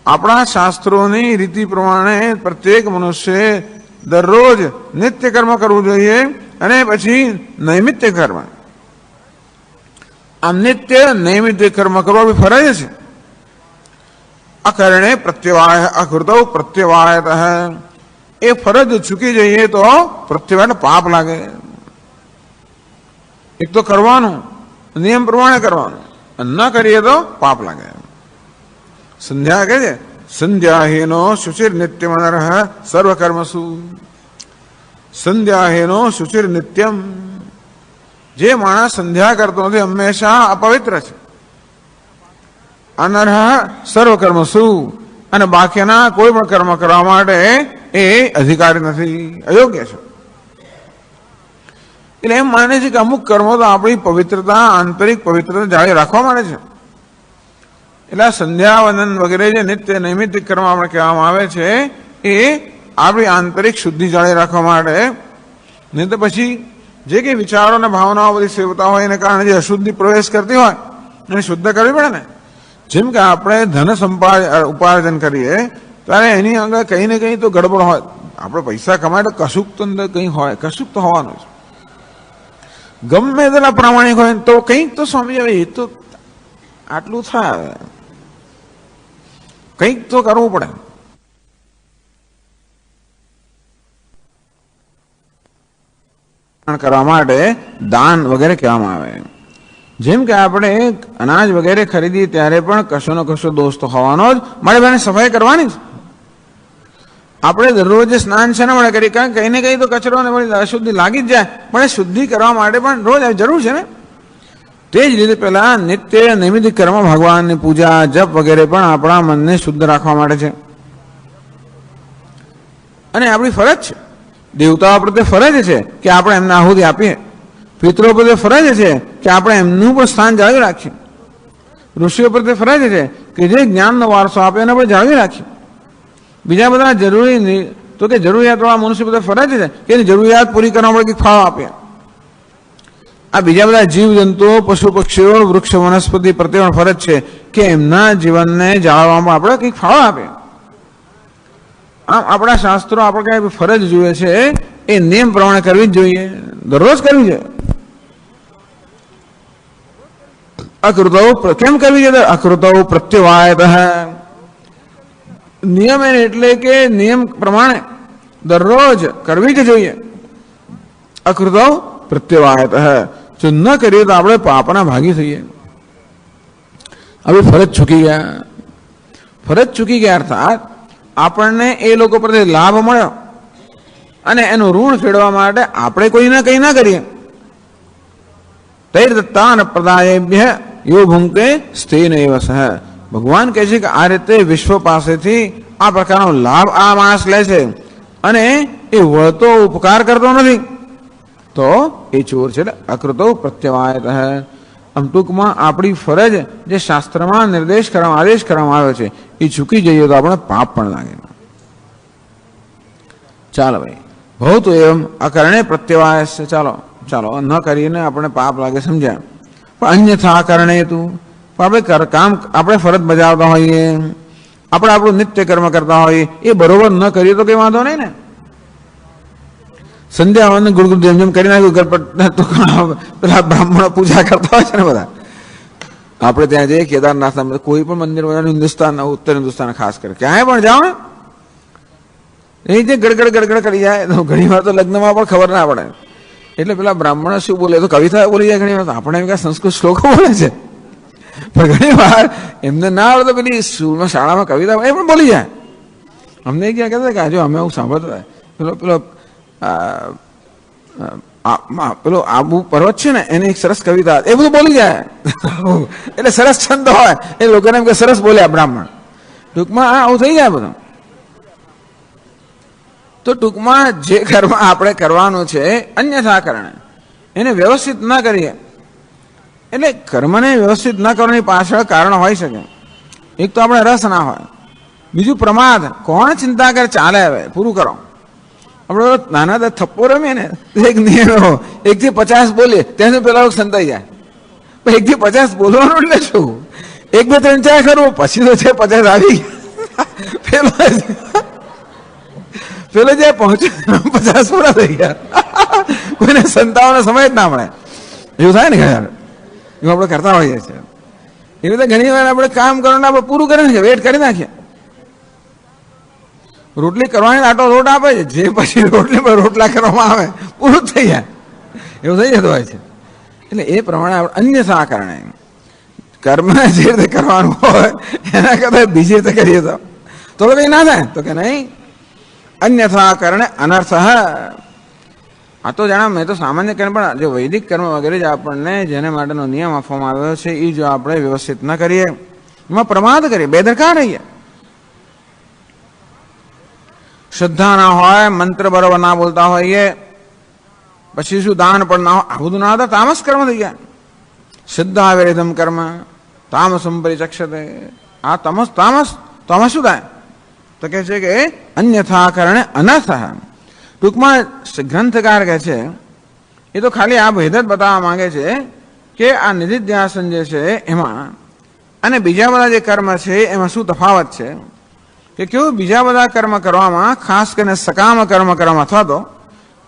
આપણા શાસ્ત્રોની રીતિ પ્રમાણે પ્રત્યેક મનુષ્ય દરરોજ નિત્ય કર્મ કરવું જોઈએ અને પછી નૈમિત્ય કર્મ. આમ નિત્ય નૈમિત્ય કર્મ કરવા બી ફરજ છે. અકરણે પ્રત્યવાય અકૃતો પ્રત્યવાયત, એ ફરજ ચૂકી જઈએ તો પ્રત્યવાય પાપ લાગે. એક તો કરવાનું નિયમ પ્રમાણે કરવાનું, ન કરીએ તો પાપ લાગે. સંધ્યા કહે છે સંધ્યાહીનો શુચિર નિત્યમ નરઃ સર્વકર્મસુ. સંધ્યાહીનો શુચિર નિત્યમ, જે માણસ સંધ્યા કરતો નથી હંમેશા અપવિત્ર છે. અનર્હ સર્વકર્મસુ, અને બાકીના કોઈ પણ કર્મ કરવા માટે એ અધિકારી નથી, અયોગ્ય છે. એટલે એમ માને છે કે અમુક કર્મો તો આપણી પવિત્રતા આંતરિક પવિત્રતા જાળવી રાખવા માટે છે. એટલે સંધ્યાવંદન વગેરે જે નિત્ય નૈમિત્તિક કર્મ આપણે કહેવામાં આવે છે એ આપણી આંતરિક શુદ્ધિ જાળવી રાખવા માટે. નહીં તો પછી જે કંઈ વિચારો અને ભાવનાઓ બધી સેવતા હોય એને કારણે જે અશુદ્ધિ પ્રવેશ કરતી હોય એને શુદ્ધ કરવી પડે ને. જેમ કે આપણે ધન ઉપાર્જન કરીએ ત્યારે એની આગળ કંઈ ને કંઈ તો ગડબડ હોય. આપણે પૈસા કમાય તો કશુંક તો અંદર કંઈ હોય, કશુંક તો હોવાનું છે. ગમે તેટલા પ્રામાણિક હોય તો કંઈક તો સ્વામી હવે એ તો આટલું થાય, કંઈક તો કરવું પડે. કરવા માટે દાન વગેરે કહેવામાં આવે. જેમ કે આપણે અનાજ વગેરે ખરીદીએ ત્યારે પણ કશો ને કશો દોષ તો હોવાનો જ, મારે બને સફાઈ કરવાની જ. આપણે દરરોજ સ્નાન છે ને મળે કરીએ, કારણ કંઈ ને કંઈ તો કચરો ને અશુદ્ધિ લાગી જ જાય, પણ શુદ્ધિ કરવા માટે પણ રોજ જરૂર છે ને. તે જ રીતે પેલા નિત્ય નૈમિત્તિક કર્મ ભગવાનની પૂજા જપ વગેરે પણ આપણા મનને શુદ્ધ રાખવા માટે છે અને આપણી ફરજ છે. દેવતાઓ પ્રત્યે ફરજ છે કે આપણે એમને આહુતિ આપીએ. પિતરો પ્રત્યે ફરજ છે કે આપણે એમનું પણ સ્થાન જાળવી રાખીએ. ઋષિઓ પ્રત્યે ફરજ છે કે જે જ્ઞાનનો વારસો આપે એને આપણે જાળવી રાખીએ. બીજા બધા જરૂરી તો કે જરૂરિયાતવાળા મનુષ્ય પ્રત્યે ફરજ છે કે એની જરૂરિયાત પૂરી કરવા માટે કંઈક ફાળો આપીએ. આ બીજા બધા જીવજંતુઓ પશુ પક્ષીઓ વૃક્ષ વનસ્પતિ પ્રત્યે પણ ફરજ છે કે એમના જીવનને જાળવવામાં આપણે કંઈક ફાળો આપીએ. આમ આપણા શાસ્ત્રો આપણે કઈ ફરજ જોઈએ છે એ નિયમ પ્રમાણે કરવી જ જોઈએ, દરરોજ કરવી જોઈએ. અકૃતો કેમ કરવી જોઈએ? અકૃતો પ્રત્યવાયત. નિયમ એટલે કે નિયમ પ્રમાણે દરરોજ કરવી જ જોઈએ. અકૃતો પ્રત્યવાયત. જો ન કરીએ તો આપણે પાપના ભાગી થઈએ. હવે ફરજ ચૂકી ગયા અર્થાત આપણને એ લોકો પ્રત્યે લાભ મળ્યો અને એનું ઋણ ફેરવા માટે આપણે કોઈ ના કંઈ ના કરીએ. તૈર દત્તાન પ્રદાયેભ્ય યો ભુંક્તે સ્થેન એવ સહ. ભગવાન કહે છે કે આ રીતે વિશ્વ પાસેથી આ પ્રકારનો લાભ આ માણસ લે છે અને એ વળતો ઉપકાર કરતો નથી તો એ ચોર છે. અકૃતો પ્રત્યવાયત. આમ ટૂંકમાં આપણી ફરજ જે શાસ્ત્રમાં આદેશ કરવામાં આવ્યો છે એ ચૂકી જઈએ તો આપણે પાપ પણ લાગે. ચાલો ભાઈ, બહુ તો એમ અકરણે પ્રત્યવાય. ચાલો ન કરીને આપણે પાપ લાગે સમજ્યા. પણ અન્યથા કરણે તું, આપણે કામ આપણે ફરજ બજાવતા હોઈએ, આપણે આપણું નિત્ય કર્મ કરતા હોઈએ, એ બરોબર ન કરીએ તો કઈ વાંધો નહીં ને. સંધ્યા વંદન ગુરુગુરુ જેમ જેમ કરી નાખ્યું ગણપત તો પેલા બ્રાહ્મણો પૂજા કરતા હોય છે ને બધા. આપણે ત્યાં જઈએ કેદારનાથ, કોઈ પણ મંદિર હિન્દુસ્તાન, ઉત્તર હિન્દુસ્તાન ખાસ કરે, ક્યાંય પણ જાઓ ને એ જે ગડગડ ગડગડ કરી જાય તો ઘણી વાર તો લગ્નમાં પણ ખબર ના પડે. એટલે પેલા બ્રાહ્મણો શું બોલે તો કવિતા બોલી જાય ઘણી વાર, તો આપણે એમ કે સંસ્કૃત શ્લોકો બોલે છે, પણ ઘણી વાર એમને ના આવડે તો પેલી સ્કૂલમાં શાળામાં કવિતા એ પણ બોલી જાય. અમને ક્યાં કહેતા કે આજે અમે આવું સાંભળતા પેલો પેલો પેલો આબુ પર્વત છે ને એની એક સરસ કવિતા, એ બધું બોલી જાય. એટલે સરસ છંદ હોય એ લોકોને એમ કે સરસ બોલ્યા બ્રાહ્મણ. ટૂંકમાં આવું થઈ જાય બધું. તો ટૂંકમાં જે કર્મ આપણે કરવાનું છે અન્યથા કરણે, એને વ્યવસ્થિત ના કરીએ. એટલે કર્મને વ્યવસ્થિત ન કરવાની પાછળ કારણ હોઈ શકે. એક તો આપણે રસ ના હોય, બીજું પ્રમાદ. કોણ ચિંતા કરે, ચાલે હવે પૂરું કરો. આપણે નાના થપ્પો રમીએ ને, એક નિયમ 1 થી 50 બોલીએ ત્યાં પેલા સંતાઈ જાય. 1 થી 50 બોલવાનું એટલે શું, 1 2 3 4 કરવું, પછી તો છે 50 આવી પેલો જે પહોંચે 50 પૂરા થઈ ગયા. કોઈને સંતાવાનો સમય જ ના મળે. એવું થાય ને યાર, એવું આપણે કરતા હોઈએ છીએ. એ રીતે ઘણી વાર આપણે કામ કરવાનું આપણે પૂરું કરી નાખીએ, વેટ કરી નાખીએ. રોટલી કરવાની આટો રોટ આપે છે, જે પછી રોટલી પર રોટલા કરવામાં આવે પૂરું થઈ જાય, એવું થઈ જતું હોય છે. એટલે એ પ્રમાણે આપણે અન્યથા કારણે કર્મ જે રીતે કરવાનું હોય એના કરતા બીજી રીતે કરીએ તો કઈ ના થાય. તો કે નહીં, અન્યથા કારણે અનર્થ. આ તો જાણે મેં તો સામાન્ય કર્મ, પણ જે વૈદિક કર્મ વગેરે જ આપણને જેને માટેનો નિયમ આપવામાં આવ્યો છે એ જો આપણે વ્યવસ્થિત ન કરીએ, એમાં પ્રમાદ કરીએ, બેદરકાર રહીએ, શ્રદ્ધા ના હોય, મંત્ર બરોબર ના બોલતા હોઈએ, પછી શું દાન પણ ના હોય, આ બધું ના હતા તામસ કર્મ થઈ ગયા. શ્રદ્ધા વિરુદ્ધમ કર્મ તામસમ પરિચક્ષતે. આ તામસ શું થાય તો કહે છે કે અન્યથા કારણે અનર્થ. ટૂંકમાં ગ્રંથકાર કહે છે એ તો ખાલી આ ભેદ જ બતાવવા માંગે છે કે આ નિધિધ્યાસન જે છે એમાં અને બીજા બધા જે કર્મ છે એમાં શું તફાવત છે. કે કેવું બીજા બધા કર્મ કરવામાં, ખાસ કરીને સકામ કર્મ કરવામાં, અથવા તો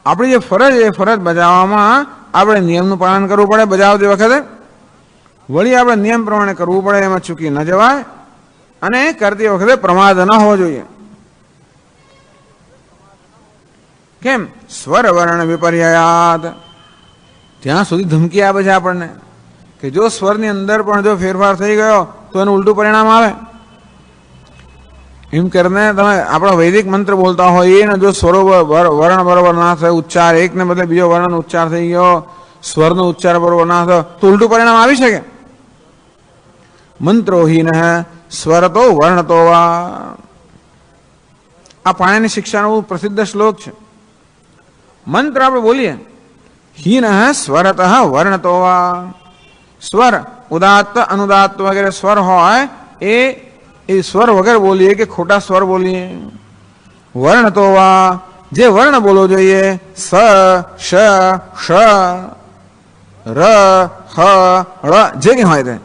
આપણી જે ફરજ એ ફરજ બજાવવામાં આપણે નિયમનું પાલન કરવું પડે. બજાવતી વખતે વળી આપણે નિયમ પ્રમાણે કરવું પડે, એમાં ચૂકી ન જવાય, અને કરતી વખતે પ્રમાદ ન હોવો જોઈએ. કેમ? સ્વર વર્ણ વિપર્યાયાદ. ત્યાં સુધી ધમકી આપે છે આપણને કે જો સ્વરની અંદર પણ જો ફેરફાર થઈ ગયો તો એનું ઉલટું પરિણામ આવે. એમ કરીને તમે આપણા વૈદિક મંત્ર બોલતા હોય ને જો સ્વરો વર્ણ બરોબર ના થાય, ઉચ્ચાર એકને બદલે બીજો વર્ણનો ઉચ્ચાર થઈ ગયો, સ્વરનો ઉચ્ચાર બરોબર ના થયો તો ઉલટું પરિણામ આવી શકે. મંત્રોહીન સ્વરતો વર્ણતો વા. આ પાણીની શિક્ષાનો બહુ પ્રસિદ્ધ શ્લોક છે. મંત્ર આપણે બોલીએ, હીન સ્વરત વર્ણતો વા. સ્વર ઉદાત્ત અનુદાત્ત વગેરે સ્વર હોય એ સ્વર વગર બોલીએ કે ખોટા સ્વર બોલીએ. વર્ણતો વા, જે વર્ણ બોલવો જોઈએ, સ શ શ ર હ ળ જે કંઈ હોય તે,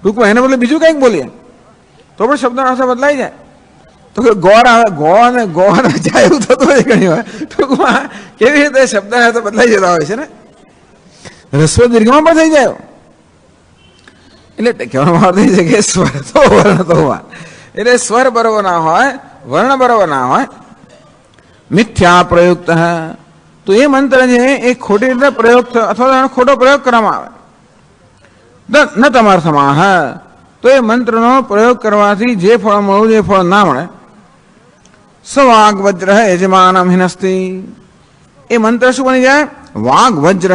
ટૂંકમાં એને બદલે બીજું કંઈક બોલીએ તો પણ શબ્દનો અર્થ બદલાઈ જાય. તો કે ગોળ આવે, ગો અને ગો જાય એવું થતું હોય ઘણી વાર. ટૂંકમાં કેવી રીતે શબ્દના અર્થ બદલાઈ જતા હોય છે ને, રસ્વ દીર્ઘમાં પણ થઈ જાય. એટલે કહેવાનો અર્થ એ છે કે સ્વર તો વર્ણ તો હોય, એટલે સ્વર બરોબર ના હોય, વર્ણ બરોબર ના હોય, મિથ્યા પ્રયુક્ત. તો એ મંત્ર છે એ ખોટી રીતે પ્રયોગ અથવા એનો ખોટો પ્રયોગ કરવામાં આવે. ન તમાર્થમાં તો એ મંત્રનો પ્રયોગ કરવાથી જે ફળ મળવું એ ફળ ના મળે. સવાગ વજ્ર યજમાનમ હિનસ્તી. એ મંત્ર શું બની જાય? વાગ વજ્ર.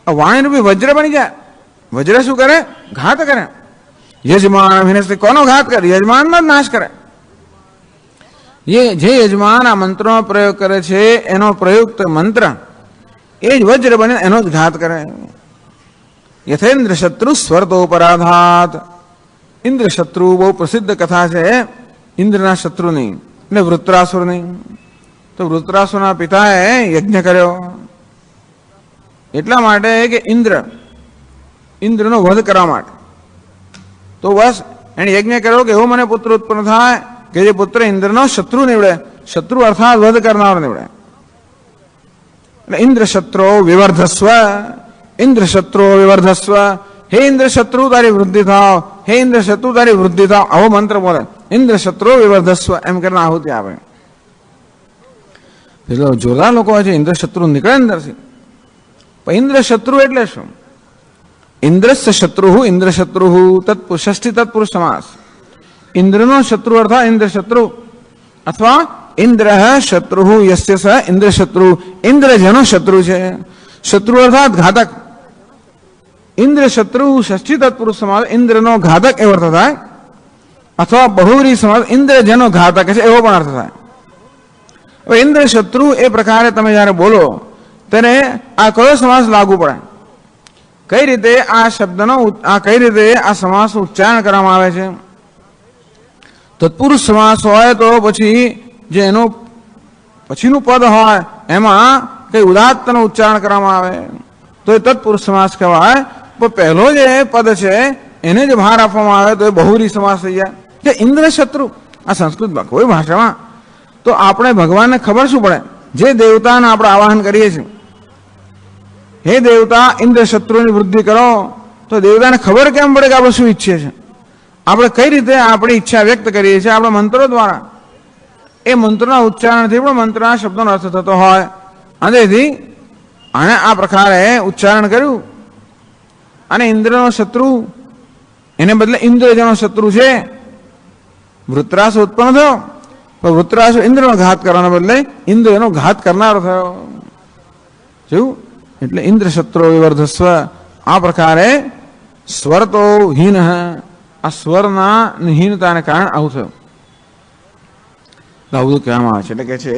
વાણી રૂપી વજ્ર બની જાય. વજ્ર શું કરે? ઘાત કરે. યજમાન હિનસ્તી, કોનો ઘાત કરે? યજમાનનો નાશ કરે. જે યજમાન આ મંત્રનો પ્રયોગ કરે છે એનો પ્રયુક્ત મંત્ર એ જ વજ્ર બને, એનો જ ઘાત કરે. યથેન્દ્ર શત્રુ સ્વર્તોપરાધાત. ઇન્દ્ર શત્રુ બહુ પ્રસિદ્ધ કથા છે ઇન્દ્રના શત્રુની, એટલે વૃત્રાસુરની. તો વૃત્રાસુરના પિતાએ યજ્ઞ કર્યો એટલા માટે કે ઇન્દ્ર ઇન્દ્રનો વધ કરવા માટે. તો બસ એને યજ્ઞ કર્યો કે એવો મને પુત્ર ઉત્પન્ન થાય કે જે પુત્ર ઇન્દ્રનો શત્રુ નીવડે, શત્રુ અર્થાત વધ કરનાર નીવડે. એટલે ઇન્દ્ર શત્રુ વિવર્ધસ્વ, ઇન્દ્ર શત્રુ વિવર્ધસ્વ, હે ઇન્દ્ર શત્રુ તારી વૃદ્ધિ થાવ, હે ઇન્દ્ર શત્રુ તારી વૃદ્ધિ થાવ, આવો મંત્ર બોલે. ઇન્દ્ર શત્રુ વિવર્ધસ્વ એમ કરીને આહુતિ આપે. પેલો જોરદાર લોકો હોય છે, ઇન્દ્ર શત્રુ નીકળે અંદરથી. પણ ઇન્દ્ર શત્રુ એટલે શું? ઇન્દ્રસ્ય શત્રુ, ઇન્દ્ર શત્રુ ષષ્ઠી તત્પુરુષ સમાસ. ઇન્દ્રનો શત્રુ અર્થાત ઇન્દ્ર શત્રુ, અથવા ઇન્દ્ર શત્રુ યસ્ય સ ઇન્દ્ર શત્રુ, ઇન્દ્ર જેનો શત્રુ છે. શત્રુ અર્થાત ઘાતક. ઇન્દ્ર શત્રુ ષષ્ઠી તત્પુરુષ સમાસ, ઇન્દ્રનો ઘાતક એવો અર્થ થાય. અથવા બહુવ્રીહી સમાસ, ઇન્દ્ર જેનો ઘાતક છે એવો પણ અર્થ થાય. હવે ઇન્દ્ર શત્રુ એ પ્રકારે તમે જયારે બોલો ત્યારે આ કયો સમાસ લાગુ પડે? કઈ રીતે આ શબ્દનો કઈ રીતે આ સમાસનું ઉચ્ચારણ કરવામાં આવે છે? તત્પુરુષ સમાસ હોય તો પછી જે એનું પછીનું પદ હોય એમાં કઈ ઉદાત્તનું ઉચ્ચારણ કરવામાં આવે તો એ તત્પુરુષ સમાસ કહેવાય. પણ પહેલો જે પદ છે એને જ ભાર આપવામાં આવે તો એ બહુવ્રીહી સમાસ થઈ જાય. કે ઇન્દ્ર શત્રુ, આ સંસ્કૃતમાં કોઈ ભાષામાં તો આપણે ભગવાનને ખબર શું પડે? જે દેવતાને આપણે આવાહન કરીએ છીએ, હે દેવતા ઇન્દ્ર શત્રુની વૃદ્ધિ કરો, તો દેવતાને ખબર કેમ પડે કે આપણે શું ઈચ્છીએ છીએ? આપણે કઈ રીતે આપણી ઈચ્છા વ્યક્ત કરીએ છીએ? આપણા મંત્રો દ્વારા. એ મંત્રોના ઉચ્ચારણથી પણ મંત્રના શબ્દોનો અર્થ થતો હોય. અંતેથી આને આ પ્રકારે ઉચ્ચારણ કર્યું. અને ઇન્દ્રનો શત્રુ એને બદલે ઇન્દ્ર જેનો શત્રુ છે. વૃત્રાસ ઉત્પન્ન થયો, પણ વૃત્રાસ ઇન્દ્રનો ઘાત કરવાના બદલે ઇન્દ્ર એનો ઘાત કરનારો થયો. જોયું? એટલે ઇન્દ્ર શત્રુ વિવર્ધસ્વ, આ પ્રકારે સ્વર તો હીન, આ સ્વરના હીનતાને કારણે આવું થયું. આવું કહેવામાં આવે છે. એટલે કે છે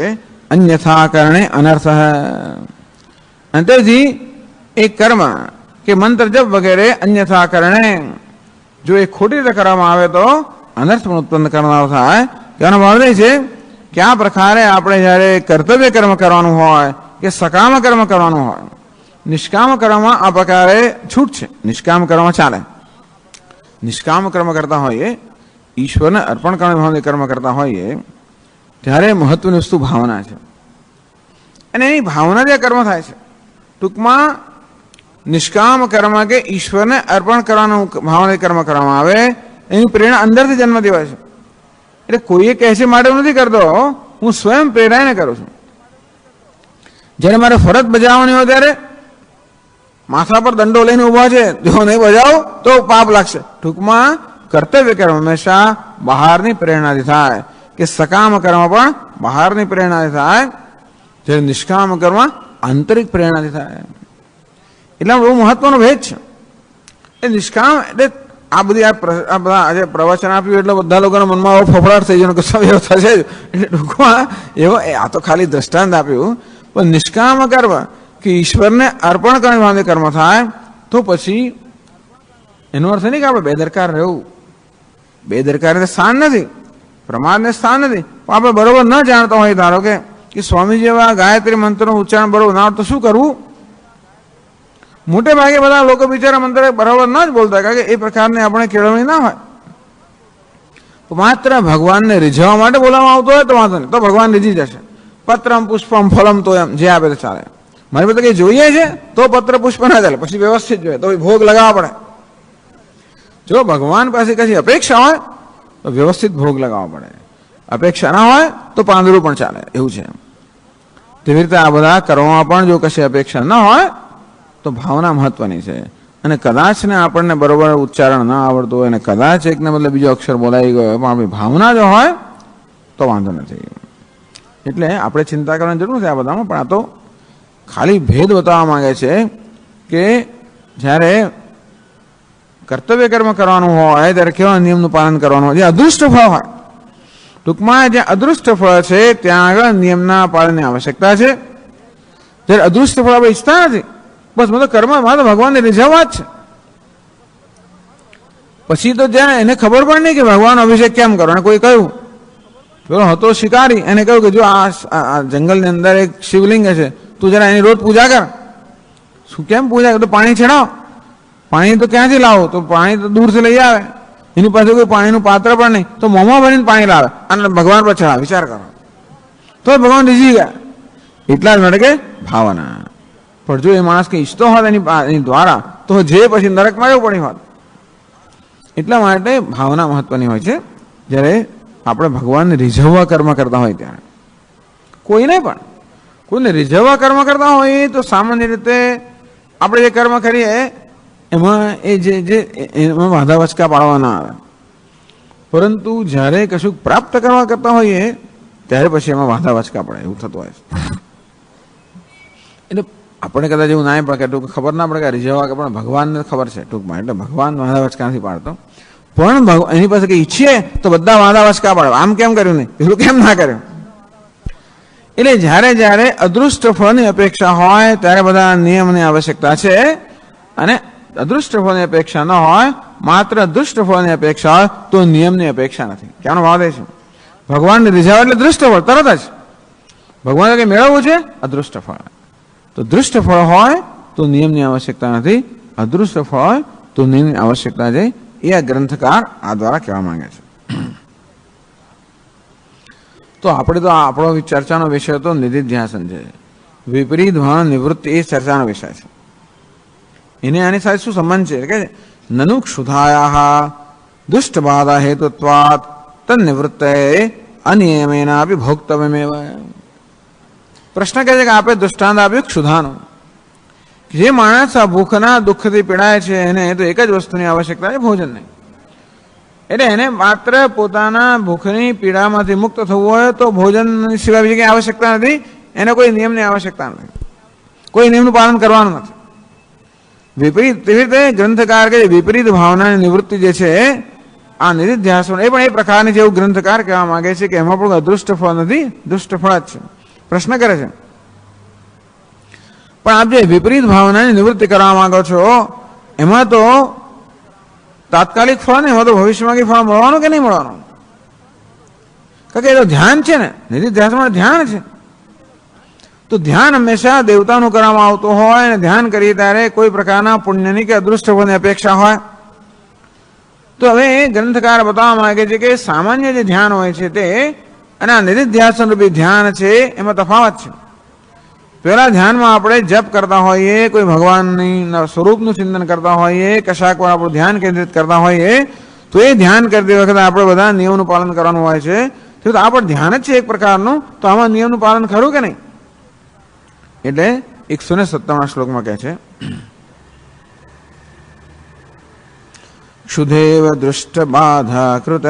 અન્યથા કારણે અનર્થ. અને તેથી એ કર્મ કે મંત્ર જપ વગેરે અન્યથા કારણે જો એ ખોટી રીતે કરવામાં આવે તો અનર્થ પણ ઉત્પન્ન કરનારો થાય. કહેવાનો ભાવ નહીં છે કે આ પ્રકારે આપણે જયારે કર્તવ્ય કર્મ કરવાનું હોય કે સકામ કર્મ કરવાનું હોય, નિષ્કામ કર્મમાં આ પ્રકારે છૂટ છે. નિષ્કામ કર્મ ચાલે. નિષ્કામ કર્મ કરતા હોઈએ, ઈશ્વરને અર્પણ કરવાનું કર્મ કરતા હોઈએ ત્યારે મહત્વની વસ્તુ ભાવના છે. અને એની ભાવના જે કર્મ થાય છે, ટૂંકમાં નિષ્કામ કર્મ કે ઈશ્વરને અર્પણ કરવાનું ભાવના કર્મ કરવામાં આવે એની પ્રેરણા અંદરથી જન્મ દેવાય છે. એટલે કોઈએ કહેશે માટે હું નથી કરતો, હું સ્વયં પ્રેરાઈને કરું છું. જ્યારે મારે ફરજ બજાવવાની હોય ત્યારે માથા પર દંડો લઈને ઉભા છે, જો નહીં બજાવો તો પાપ લાગશે. ટૂંકમાં કર્તવ્ય કર્મ હંમેશા બહારની પ્રેરણાથી થાય, કે સકામ કર્મ પણ બહારની પ્રેરણાથી થાય, જ્યારે નિષ્કામ કર્મ આંતરિક પ્રેરણાથી થાય. એટલે બહુ મહત્વનો ભેદ છે. એ નિષ્કામ એટલે આ બધી આ બધા આજે પ્રવચન આપ્યું એટલે બધા લોકોના મનમાં એવો ફફડાટ થઈ જાય, કશો એવો થશે જ. એટલે ટૂંકમાં એવો આ તો ખાલી દ્રષ્ટાંત આપ્યું. પણ નિષ્કામ કર્મ કે ઈશ્વરને અર્પણ કરવાનું કર્મ થાય તો પછી એનો અર્થ નહીં કે આપણે બેદરકાર રહેવું. બેદરકારીને સ્થાન નથી, પ્રમાદને સ્થાન નથી. પણ આપણે બરોબર ન જાણતા હોય, ધારો કે સ્વામી જેવા ગાયત્રી મંત્રનું ઉચ્ચારણ બરોબર ના તો શું કરવું? મોટે ભાગે બધા લોકો બિચારા મંત્ર બરાબર ન જ બોલતા, કારણ કે એ પ્રકારની આપણે કેળવણી ના હોય. માત્ર ભગવાનને રીઝવવા માટે બોલવામાં આવતો હોય તો વાંધો નહીં, તો ભગવાન રીઝી જશે. પત્રમ પુષ્પમ ફલમ તો એમ જે આપે તો ચાલે. મારી પાસે કંઈ જોઈએ છે તો પત્ર પુષ્પ ના ચાલે, પછી વ્યવસ્થિત જોઈએ તો ભોગ લગાવવા પડે. જો ભગવાન પાસે કશી અપેક્ષા હોય તો વ્યવસ્થિત ભોગ લગાવવા પડે. અપેક્ષા ના હોય તો પાંદડું પણ ચાલે, એવું છે. તેવી રીતે આ બધા કરવામાં પણ જો કશી અપેક્ષા ન હોય તો ભાવના મહત્વની છે. અને કદાચ ને આપણને બરોબર ઉચ્ચારણ ના આવડતું હોય અને કદાચ એકને બદલે બીજો અક્ષર બોલાઈ ગયો પણ આપણી ભાવના જો હોય તો વાંધો નથી. એટલે આપણે ચિંતા કરવાની જરૂર છે આ બધામાં. પણ આ તો ખાલી ભેદ બતાવવા માંગે છે કે જ્યારે કર્તવ્ય કર્મ કરવાનું હોય ત્યારે કેવા નિયમનું પાલન કરવાનું હોય. જે અદૃષ્ટ ફળ હોય, ટૂંકમાં જે અદૃષ્ટ ફળ છે ત્યાં આગળ નિયમના પાલનની આવશ્યકતા છે. જ્યારે અદૃષ્ટ ફળ આપણે ઈચ્છતા નથી, બસ મને કર્મ તો ભગવાનને રીઝવવા જ છે. પછી તો જ્યાં એને ખબર પણ નહીં કે ભગવાન અભિષેક કેમ કરો. અને કોઈ કહ્યું, પેલો હતો શિકારી, એને કહ્યું કે જો આ જંગલની અંદર એક શિવલિંગ છે, તું જરા એની રોજ પૂજા કર. શું કેમ પૂજા? તો પાણી ચડાવ. પાણી તો ક્યાંથી લાવો? તો પાણી તો દૂરથી લઈ આવે, એની પાસે કોઈ પાણીનું પાત્ર પણ નહીં, તો મોંમાં ભરીને પાણી લાવે અને ભગવાન પર ચડાવે. વિચાર કરો, તો ભગવાન રીઝી ગયા. એટલા જ માટે કે ભાવના. પણ જો એ માણસ કે ઈચ્છતો હોત એની દ્વારા, તો જે પછી નરકમાં જવું પડી હોત. એટલા માટે ભાવના મહત્વની હોય છે. જ્યારે આપણે ભગવાનને રીઝવવા કર્મ કરતા હોય ત્યારે, કોઈને પણ કોઈને રીઝવવા કર્મ કરતા હોય તો સામાન્ય રીતે આપણે જે કર્મ કરીએ એમાં એમાં વાંધા વચકા પાડવા ના આવે. પરંતુ જ્યારે કશું પ્રાપ્ત કરવા કરતા હોઈએ ત્યારે પછી એમાં વાંધા વચકા પડે, એવું થતું હોય છે. એટલે આપણે કદાચ એવું ના પડે કે ટૂંક ખબર ના પડે કે રીઝવવા કે, પણ ભગવાનને ખબર છે ટૂંકમાં. એટલે ભગવાન વાંધા વચકા નથી પાડતો, પણ એની પાસે કે ઈચ્છીએ તો બધા વાંધા વચકા પાડે. આમ કેમ કર્યું નહીં, પેલું કેમ ના કર્યું. એટલે જ્યારે જ્યારે અદૃષ્ટ ફળની અપેક્ષા હોય ત્યારે બધા નિયમની આવશ્યકતા છે, અને અદૃષ્ટ ફળની અપેક્ષા ન હોય, માત્ર દુષ્ટ ફળની અપેક્ષા હોય તો નિયમની અપેક્ષા નથી. ક્યાંનો ભાવ દે છે? ભગવાનને રીઝાવે એટલે દૃષ્ટ ફળ તરત જ. ભગવાન કંઈ મેળવવું છે? અદૃષ્ટ ફળ. તો દૃષ્ટ ફળ હોય તો નિયમની આવશ્યકતા નથી, અદૃષ્ટ ફળ હોય તો નિયમની આવશ્યકતા છે. એ આ ગ્રંથકાર આ દ્વારા કહેવા માંગે છે. તો આપણે તો આપણો ચર્ચાનો વિષય હતો નિધિધ્યાસન છે. વિપરીત ભાવના નિવૃત્તિ એ ચર્ચાનો વિષય છે. એને આની સાથે શું સંબંધ છે કે નનુ ક્ષુધાયા દુષ્ટ બાધા હેતુત્વાત તન્નિવૃત્તે અનિયમેનાપી ભોક્તવ્યમેવ. પ્રશ્ન કહે છે કે આપણે દૃષ્ટાંત આપ્યું ક્ષુધાનું. જે માણસ આ ભૂખના દુઃખથી પીડાય છે એને તો એક જ વસ્તુની આવશ્યકતા છે, ભોજન નહીં. એટલે એને માત્ર પોતાના ભૂખની પીડામાંથી મુક્ત થવું હોય તો ભોજન સિવાય બીજી કંઈ આવશ્યકતા નથી. એને કોઈ નિયમની આવશ્યકતા નથી, કોઈ નિયમનું પાલન કરવાનું નથી. વિપરીત તેવી રીતે ગ્રંથકાર કે વિપરીત ભાવનાની નિવૃત્તિ જે છે આ નિધિધ્યાસન, એ પણ એ પ્રકારની જેવું ગ્રંથકાર કહેવા માંગે છે કે એમાં પણ અદૃષ્ટ ફળ નથી, દુષ્ટ ફળ જ છે. પ્રશ્ન કરે છે, પણ આપ જે વિપરીત ભાવનાની નિવૃત્તિ કરવા માંગો છો એમાં તો તાત્કાલિક ફળ નહીં, એમાં તો ભવિષ્યમાં કઈ ફળ મળવાનું કે નહીં મળવાનું? કારણ કે એ તો ધ્યાન છે ને, નિધિધ્યાસનમાં ધ્યાન છે. તો ધ્યાન હંમેશા દેવતાનું કરવામાં આવતું હોય, અને ધ્યાન કરીએ ત્યારે કોઈ પ્રકારના પુણ્યની કે અદૃષ્ટ ફળની અપેક્ષા હોય. તો હવે ગ્રંથકાર બતાવવા માંગે છે કે સામાન્ય જે ધ્યાન હોય છે તે અને આ નિધિધ્યાસન રૂપી ધ્યાન છે એમાં તફાવત છે. પહેલા ધ્યાનમાં આપણે જપ કરતા હોઈએ, કોઈ ભગવાનની સ્વરૂપનું ચિંતન કરતા હોઈએ, કશાક પર આપણું ધ્યાન કેન્દ્રિત કરતા હોઈએ, તો એ ધ્યાન કરતી વખતે આપણે બધા નિયમનું પાલન કરવાનું હોય છે. તો આ પણ ધ્યાન જ છે એક પ્રકારનું, તો આમાં નિયમનું પાલન ખરું કે નહીં? એટલે 157 શ્લોકમાં કહે છે, ક્ષુધેવ દૃષ્ટ બાધા કૃત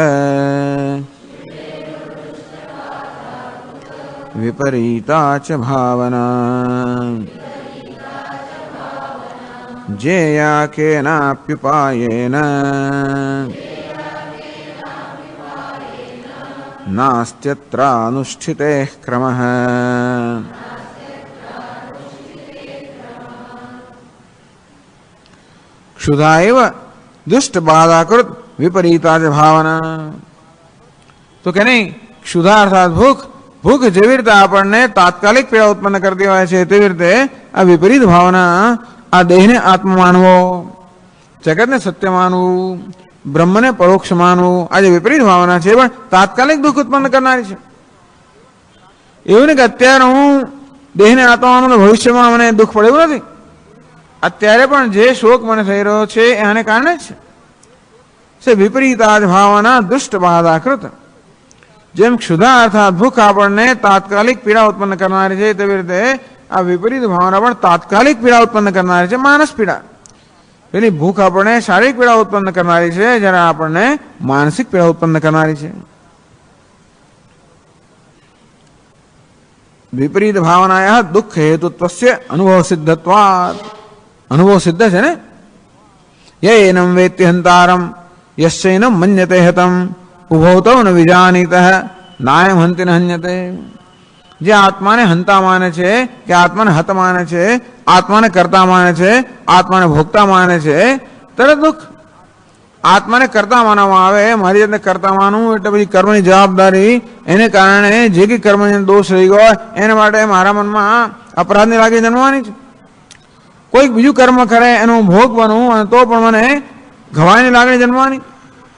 વિપરીતા ચ ભાવના જેયા કેનાપ્યુપાયેન નાસ્ત્યત્રાનુષ્ઠિતેઃ ક્રમઃ. ક્ષુધા એવ દુષ્ટ બાધાકૃત વિપરીતા જ ભાવના. તો કે નહીં, ક્ષુધા અર્થાત ભૂખ. ભૂખ જેવી રીતે આપણને તાત્કાલિક પીડા ઉત્પન્ન કરતી હોય છે તેવી રીતે આ વિપરીત ભાવના, આ દેહને આત્મા માનવો, જગતને સત્ય માનવું, બ્રહ્મને પરોક્ષ માનવું, આ જે વિપરીત ભાવના છે પણ તાત્કાલિક દુઃખ ઉત્પન્ન કરનારી છે. એવું નહીં કે અત્યારે હું દેહને આત્મા માનું, ભવિષ્યમાં મને દુઃખ પડે એવું નથી. અત્યારે પણ જે શોક મને થઈ રહ્યો છે એને કારણે જ છે. વિપરીતા જ ભાવના દુષ્ટ બાધાકૃત. જેમ ક્ષુધા અર્થાત ભૂખ આપણને તાત્કાલિક પીડા ઉત્પન્ન કરનારી છે, તેવી રીતે આ વિપરીત ભાવના પણ તાત્કાલિક પીડા ઉત્પન્ન કરનારી છે, માનસ પીડા. પેલી ભૂખ આપણને શારીરિક પીડા ઉત્પન્ન કરનારી છે, જ્યારે આપણને માનસિક પીડા ઉત્પન્ન કરનારી છે. વિપરીત ભાવનાયા દુઃખ હેતુત્વસ્ય અનુભવ સિદ્ધત્વાत्. અનુભવ સિદ્ધ છે ને. યૈનમ વેત્તિ હંતારમ યસ્યૈનમ મન્યતે હતમ ઉભૌતૌ ન વિજાનીતઃ નાયમ હંતિ ન હન્યતે. જે આત્માને હંતા માને છે, કે આત્માને હત માને છે, આત્માને કર્તા માને છે, આત્માને ભોગતા માને છે, તરત દુઃખ. આત્માને કર્તા માનવામાં આવે, મારી જાતને કર્તા માનવું એટલે પછી કર્મની જવાબદારી, એને કારણે જે કંઈ કર્મની દોષ રહી ગયો એના માટે મારા મનમાં અપરાધની લાગી જન્મવાની છે. કોઈક બીજું કર્મ કરે એનું ભોગ બનવું અને તો પણ મને ઘવાયની લાગણી જન્મવાની.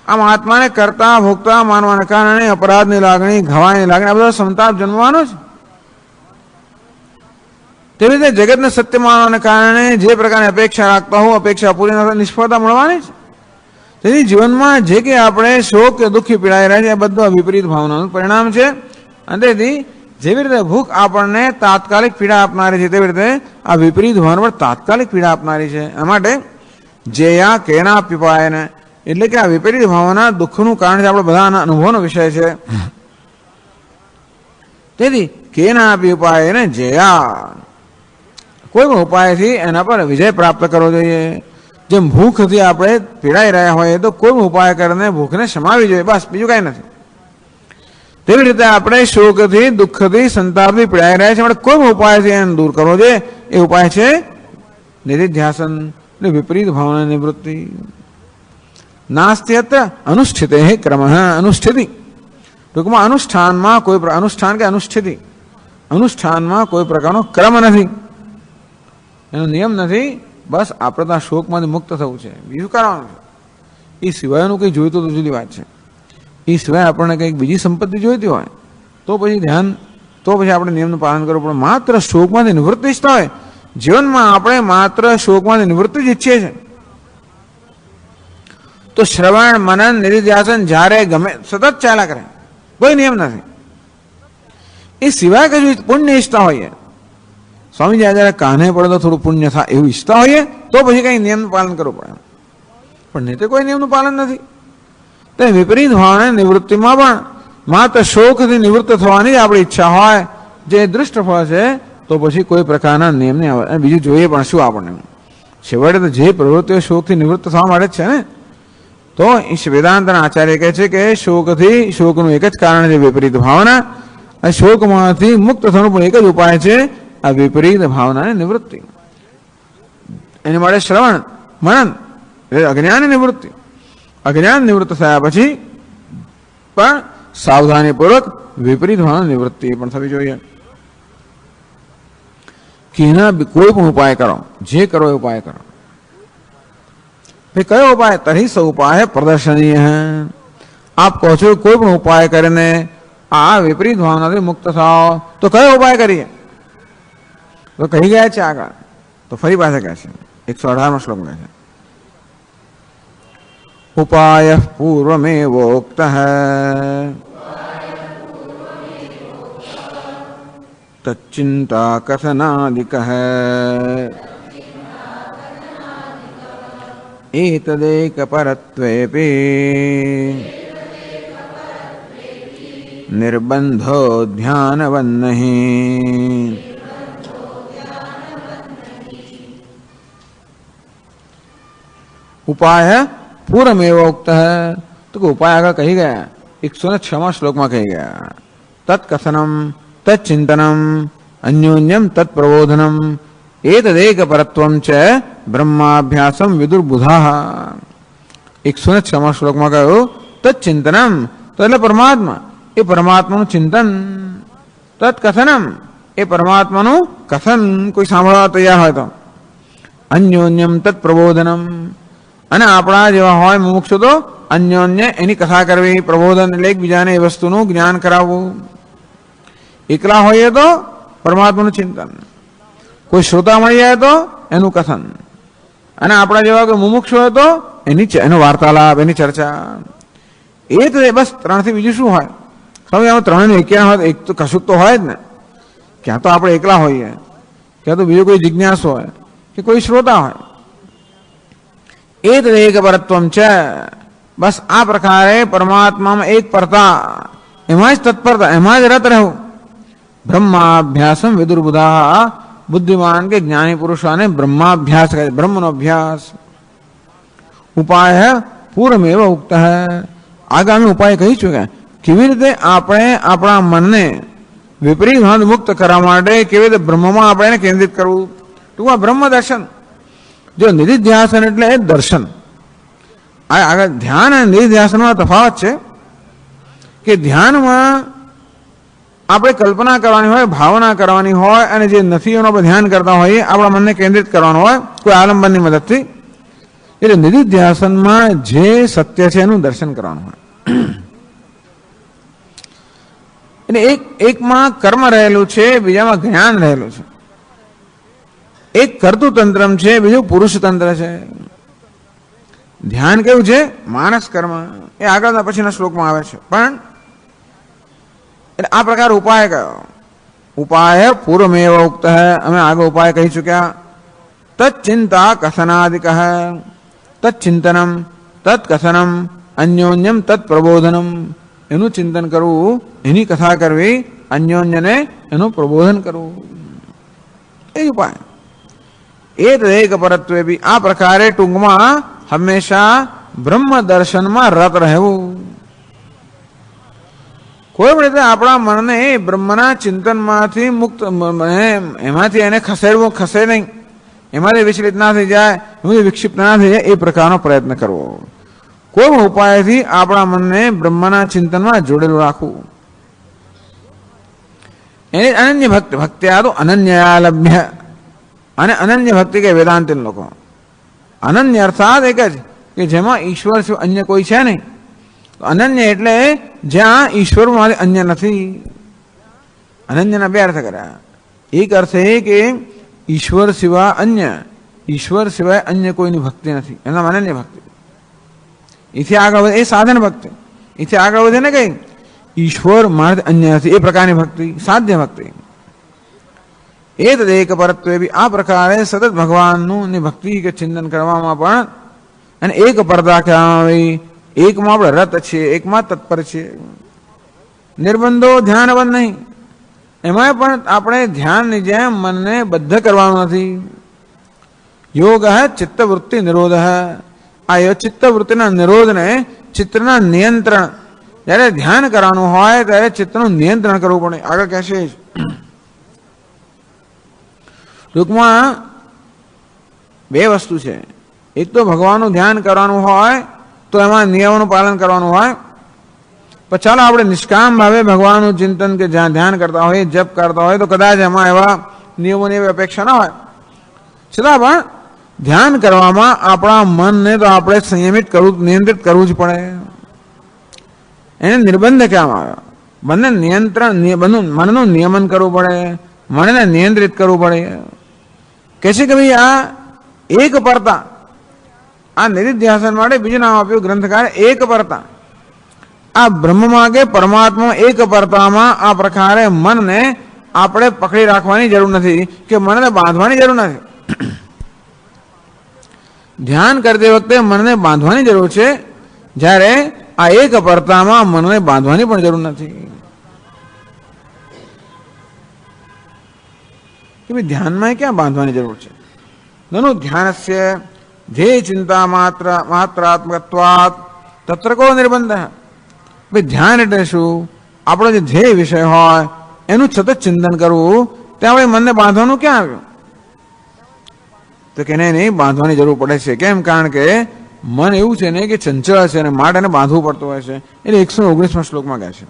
આમ આત્માને કરતા ભોગતા માનવાને કારણે અપરાધની લાગણી, ઘવાયની લાગણી, આ બધો સંતાપ જન્મવાનો છે. તેવી રીતે જગતને સત્ય માનવાને કારણે જે પ્રકારની અપેક્ષા રાખતા હો, અપેક્ષા પૂરી ન નિષ્ફળતા મળવાની છે. તેથી જીવનમાં જે કે આપણે શોક કે દુઃખી પીડાઈ રહ્યા છે એ બધું વિપરીત ભાવનાનું પરિણામ છે. અને તેથી જેવી રીતે ભૂખ આપણને તાત્કાલિક પીડા આપનારી છે તેવી રીતે આ વિપરીત ભાવના પર તાત્કાલિક પીડા આપનારી છે. આ માટે જેયા કેના પીપાયને એટલે કે આ વિપરીત ભાવના દુઃખનું કારણ છે, આપણે બધાના અનુભવનો વિષય છે. તેથી કેના પીપાયને જેયા કોઈ પણ ઉપાયથી એના પર વિજય પ્રાપ્ત કરવો જોઈએ. જેમ ભૂખથી આપણે પીડાઈ રહ્યા હોઈએ તો કોઈ પણ ઉપાય કરીને ભૂખને સમાવી જોઈએ, બસ બીજું કાંઈ નથી. તેવી રીતે આપણે શોકથી, દુઃખથી, સંતાપથી પીડાઈ રહ્યા છીએ, આપણે કોઈ પણ ઉપાયથી એને દૂર કરવો જોઈએ. એ ઉપાય છે નિધિધ્યાસન, એટલે વિપરીત ભાવના નિવૃત્તિ. નાસ્તિ અત્ર અનુષ્ઠિતે ક્રમ, અનુષ્ઠિતિ ટૂંકમાં અનુષ્ઠાનમાં કોઈ અનુષ્ઠાન કે અનુષ્ઠિતિ, અનુષ્ઠાનમાં કોઈ પ્રકારનો ક્રમ નથી, એનો નિયમ નથી. બસ આપણે તો આ શોકમાંથી મુક્ત થવું છે, બીજું કરવાનું છે. એ સિવાયનું કંઈ જોઈતું તો જુદી વાત છે. એ સિવાય આપણને કંઈક બીજી સંપત્તિ જોઈતી હોય તો પછી ધ્યાન, તો પછી આપણે નિયમનું પાલન કરવું પડે. માત્ર શોકમાંથી નિવૃત્તિ ઈચ્છતા હોય, જીવનમાં આપણે માત્ર શોકમાંથી નિવૃત્તિ જ ઈચ્છીએ છીએ, તો શ્રવણ, મનન, નિધિધ્યાસન જ્યારે ગમે સતત ચાલ્યા કરે, કોઈ નિયમ નથી. એ સિવાય કશું પુણ્ય ઈચ્છતા હોઈએ, સ્વામીજી જ્યારે કાને પડે તો થોડું પુણ્ય થાય એવું ઈચ્છતા હોઈએ તો પછી કંઈ નિયમનું પાલન કરવું પડે, પણ નહીં તો કોઈ નિયમનું પાલન નથી. તો વિપરીત ભાવના નિવૃત્તિમાં પણ માત્ર શોકથી નિવૃત્ત થવાની જ આપણી ઈચ્છા હોય, જે દૃષ્ટ ફળ છે, તો પછી કોઈ પ્રકારના નિયમની આવે. બીજું જોઈએ પણ શું આપણને, છેવટે તો જે પ્રવૃત્તિઓ શોકથી નિવૃત્ત થવા માટે જ છે ને. તો વેદાંતના આચાર્ય કહે છે કે શોકથી, શોકનું એક જ કારણ છે વિપરીત ભાવના, અને શોકમાંથી મુક્ત થવાનું પણ એક જ ઉપાય છે આ વિપરીત ભાવનાની નિવૃત્તિ. એની માટે શ્રવણ, મનન, અજ્ઞાનની નિવૃત્તિ. અજ્ઞાન નિવૃત્ત થયા પછી પણ સાવધાનીપૂર્વક વિપરીત ભાવના નિવૃત્તિ પણ થવી જોઈએ. કેના કોઈ પણ ઉપાય કરો, જે કરો એ ઉપાય કરો. ભાઈ કયો ઉપાય? તરી સ ઉપાય પ્રદર્શનીય હૈ. આપ કહો છો કોઈ પણ ઉપાય કરીને આ વિપરીત ભાવનાથી મુક્ત થાઓ, તો કયો ઉપાય કરીએ? તો કહી ગયા છે આગળ, તો ફરી પાછા કહે છે 118મો શ્લોક કહે છે ઉપાય પૂર્વમેવોક્ત તચ્ચિંતા કથનાદિક એતદેક પરત્વેપી નિર્બંધો ધ્યાનવન્નહિ. ઉપાય પૂર્વમેવ ઉક્ત है, तो उपाय આગળ કહી ગયા 106મા શ્લોકમાં કહી ગયા. તત્કથનમ તચ્ચિંતનમ અન્યોન્યમ તત્પ્રબોધનમ એતદેક પરત્વમ ચ બ્રહ્માભ્યાસમ વિદુર્બુધા. 106મા શ્લોકમાં કહ્યું તચ્ચિંતનમ, તો એટલે પરમાત્મા, એ પરમાત્માનું ચિંતન. તત્કથનમ, એ પરમાત્માનું કથન કોઈ સાંભળવા તૈયાર હોય તો. અન્યોન્યમ તત્પ્રબોધનમ, અને આપણા જેવા હોય મુમુક્ષુ તો અન્યોન્ય એની કથા કરવી, પ્રબોધન એટલે એકબીજાને એ વસ્તુનું જ્ઞાન કરાવવું. એકલા હોઈએ તો પરમાત્માનું ચિંતન, કોઈ શ્રોતા મળી જાય તો એનું કથન, અને આપણા જેવા કોઈ મુમુક્ષુ હોય તો એનો વાર્તાલાપ, એની ચર્ચા. એ તો બસ ત્રણથી બીજું શું હોય? સ્વામી આમાં ત્રણેયનું એક્યા હોય, એક તો કશુંક તો હોય જ ને. ક્યાં તો આપણે એકલા હોઈએ, ક્યાં તો બીજો કોઈ જિજ્ઞાસુ હોય કે કોઈ શ્રોતા હોય. એતદેક પરત્વમ છે, બસ આ પ્રકારે પરમાત્મામાં એક પરતા, એમાં જ તત્પરતા, એમાં જ રત રહેવું. બ્રહ્માભ્યાસમ વિદુર્બુધા, બુદ્ધિમાન કે જ્ઞાની પુરુષોને બ્રહ્માભ્યાસ કહે, બ્રહ્મનો અભ્યાસ. ઉપાય પૂર્વમેવ ઉક્ત હૈ, આગામી ઉપાય કહી ચૂક્યા. કેવી રીતે આપણે આપણા મનને વિપરીત ભાવથી મુક્ત કરવા માટે કેવી રીતે બ્રહ્મમાં આપણે એને કેન્દ્રિત કરવું. ટૂંકમાં બ્રહ્મ દર્શન. જો નિધિધ્યાસન એટલે એ દર્શન. આગળ ધ્યાન અને નિધિધ્યાસનમાં તફાવત છે કે ધ્યાનમાં આપણે કલ્પના કરવાની હોય, ભાવના કરવાની હોય અને જે નથી એનો આપણે ધ્યાન કરતા હોઈએ, આપણા મનને કેન્દ્રિત કરવાનું હોય કોઈ આલંબનની મદદથી, એટલે નિધિધ્યાસનમાં જે સત્ય છે એનું દર્શન કરવાનું હોય. એટલે એકમાં કર્મ રહેલું છે, બીજામાં જ્ઞાન રહેલું છે. એક કર્તું તંત્રમ છે, બીજું પુરુષ તંત્ર છે. ધ્યાન કેવું છે? માનસ કર્મ. એ આગળના પછીના શ્લોકમાં આવે છે. પણ એટલે આ પ્રકાર ઉપાય કયો? ઉપાય પૂર્વમેવ ઉક્ત હૈ, અમે આગળ ઉપાય કહી ચુક્યા. તચ્ચિંતા કથનાદિક તચ્ચિંતનમ તત્કથનમ અન્યોન્યમ તત્પ્રબોધનમ, એનું ચિંતન કરવું, એની કથા કરવી, અન્યોન્યને એનું પ્રબોધન કરવું, એ ઉપાય. એ એક પરત્વે બી, આ પ્રકારે ટૂંકમાં હંમેશા બ્રહ્મ દર્શનમાં રત રહેવું. કોઈ પણ રીતે આપણા મનને બ્રહ્મના ચિંતનમાંથી મુક્ત, એમાંથી એને ખસે નહીં, એમાંથી વિચલિત ના થઈ જાય, એમાંથી વિક્ષિપ્ત ના થઈ જાય, એ પ્રકારનો પ્રયત્ન કરવો. કોઈ પણ ઉપાયથી આપણા મનને બ્રહ્મના ચિંતનમાં જોડેલું રાખવું. એને અનન્ય ભક્તિ, ભક્ત્યા તો અનન્યાલભ્ય, અને અનન્ય ભક્તિ કે વેદાંતિન લોકો. અનન્ય અર્થાત એક જ કે જેમાં ઈશ્વર સિવાય અન્ય કોઈ છે નહીં. અનન્ય એટલે જ્યાં ઈશ્વરમાંથી અન્ય નથી. અનન્યના બે અર્થ કર્યા. એક અર્થ એ કે ઈશ્વર સિવાય અન્ય, ઈશ્વર સિવાય અન્ય કોઈની ભક્તિ નથી, એના અનન્ય ભક્તિ. એથી આગળ વધે એ સાધન ભક્તિ. એથી આગળ વધે ને કઈ ઈશ્વર માર્ગ અન્ય નથી, એ પ્રકારની ભક્તિ સાધ્ય ભક્તિ. એ તો એક પરત્વે બી, આ પ્રકારે સતત ભગવાનનું ની ભક્તિ કે ચિંતન કરવામાં પણ, અને એક પરતા કહેવામાં આવી. એકમાં આપણે રત છીએ, એકમાં તત્પર છીએ. નિર્બંધો ધ્યાનબંધ નહીં, એમાં પણ આપણે ધ્યાનની જેમ મનને બદ્ધ કરવાનું નથી. યોગ ચિત્તવૃત્તિ નિરોધ. આ ચિત્તવૃત્તિના નિરોધને, ચિત્તના નિયંત્રણ, જ્યારે ધ્યાન કરવાનું હોય ત્યારે ચિત્તનું નિયંત્રણ કરવું પડે. આગળ કહેશે ટૂંકમાં બે વસ્તુ છે. એક તો ભગવાનનું ધ્યાન કરવાનું હોય તો એમાં નિયમોનું પાલન કરવાનું હોય. પણ ચાલો આપણે નિષ્કામ ભાવે ભગવાનનું ચિંતન કે જ્યાં ધ્યાન કરતા હોય, જપ કરતા હોય, તો કદાચ એમાં એવા નિયમોની એવી અપેક્ષા ના હોય. છતાં પણ ધ્યાન કરવામાં આપણા મનને તો આપણે સંયમિત કરવું, નિયંત્રિત કરવું જ પડે. એને નિર્બંધ કહેવામાં આવે. મનને નિયંત્રણ, મનનું નિયમન કરવું પડે, મનને નિયંત્રિત કરવું પડે. કહે છે કે ભાઈ આ એક પરતા, આ નિધિધ્યાસન માટે બીજું નામ આપ્યું ગ્રંથકારે એક પરતા. આ બ્રહ્મમાં કે પરમાત્મા એક પરતામાં આ પ્રકારે મનને આપણે પકડી રાખવાની જરૂર નથી, કે મનને બાંધવાની જરૂર નથી. ધ્યાન કરતી વખતે મનને બાંધવાની જરૂર છે, જ્યારે આ એક પરતામાં મનને બાંધવાની પણ જરૂર નથી. કે ભાઈ ધ્યાનમાં ક્યાં બાંધવાની જરૂર છે? નનુ ધ્યાનસ્ય ધ્યેય ચિંતા માત્રાત્મકત્વાત તત્ર કો નિર્બંધ. ભાઈ ધ્યાન એટલે શું? આપણો જે ધ્યેય વિષય હોય એનું સતત ચિંતન કરવું, ત્યાં આપણે મનને બાંધવાનું ક્યાં આવ્યું? તો કે નહીં, બાંધવાની જરૂર પડે છે. કેમ? કારણ કે મન એવું છે ને કે ચંચળ છે, અને માટે એને બાંધવું પડતું હોય છે. એટલે 119માં શ્લોકમાં કહે છે.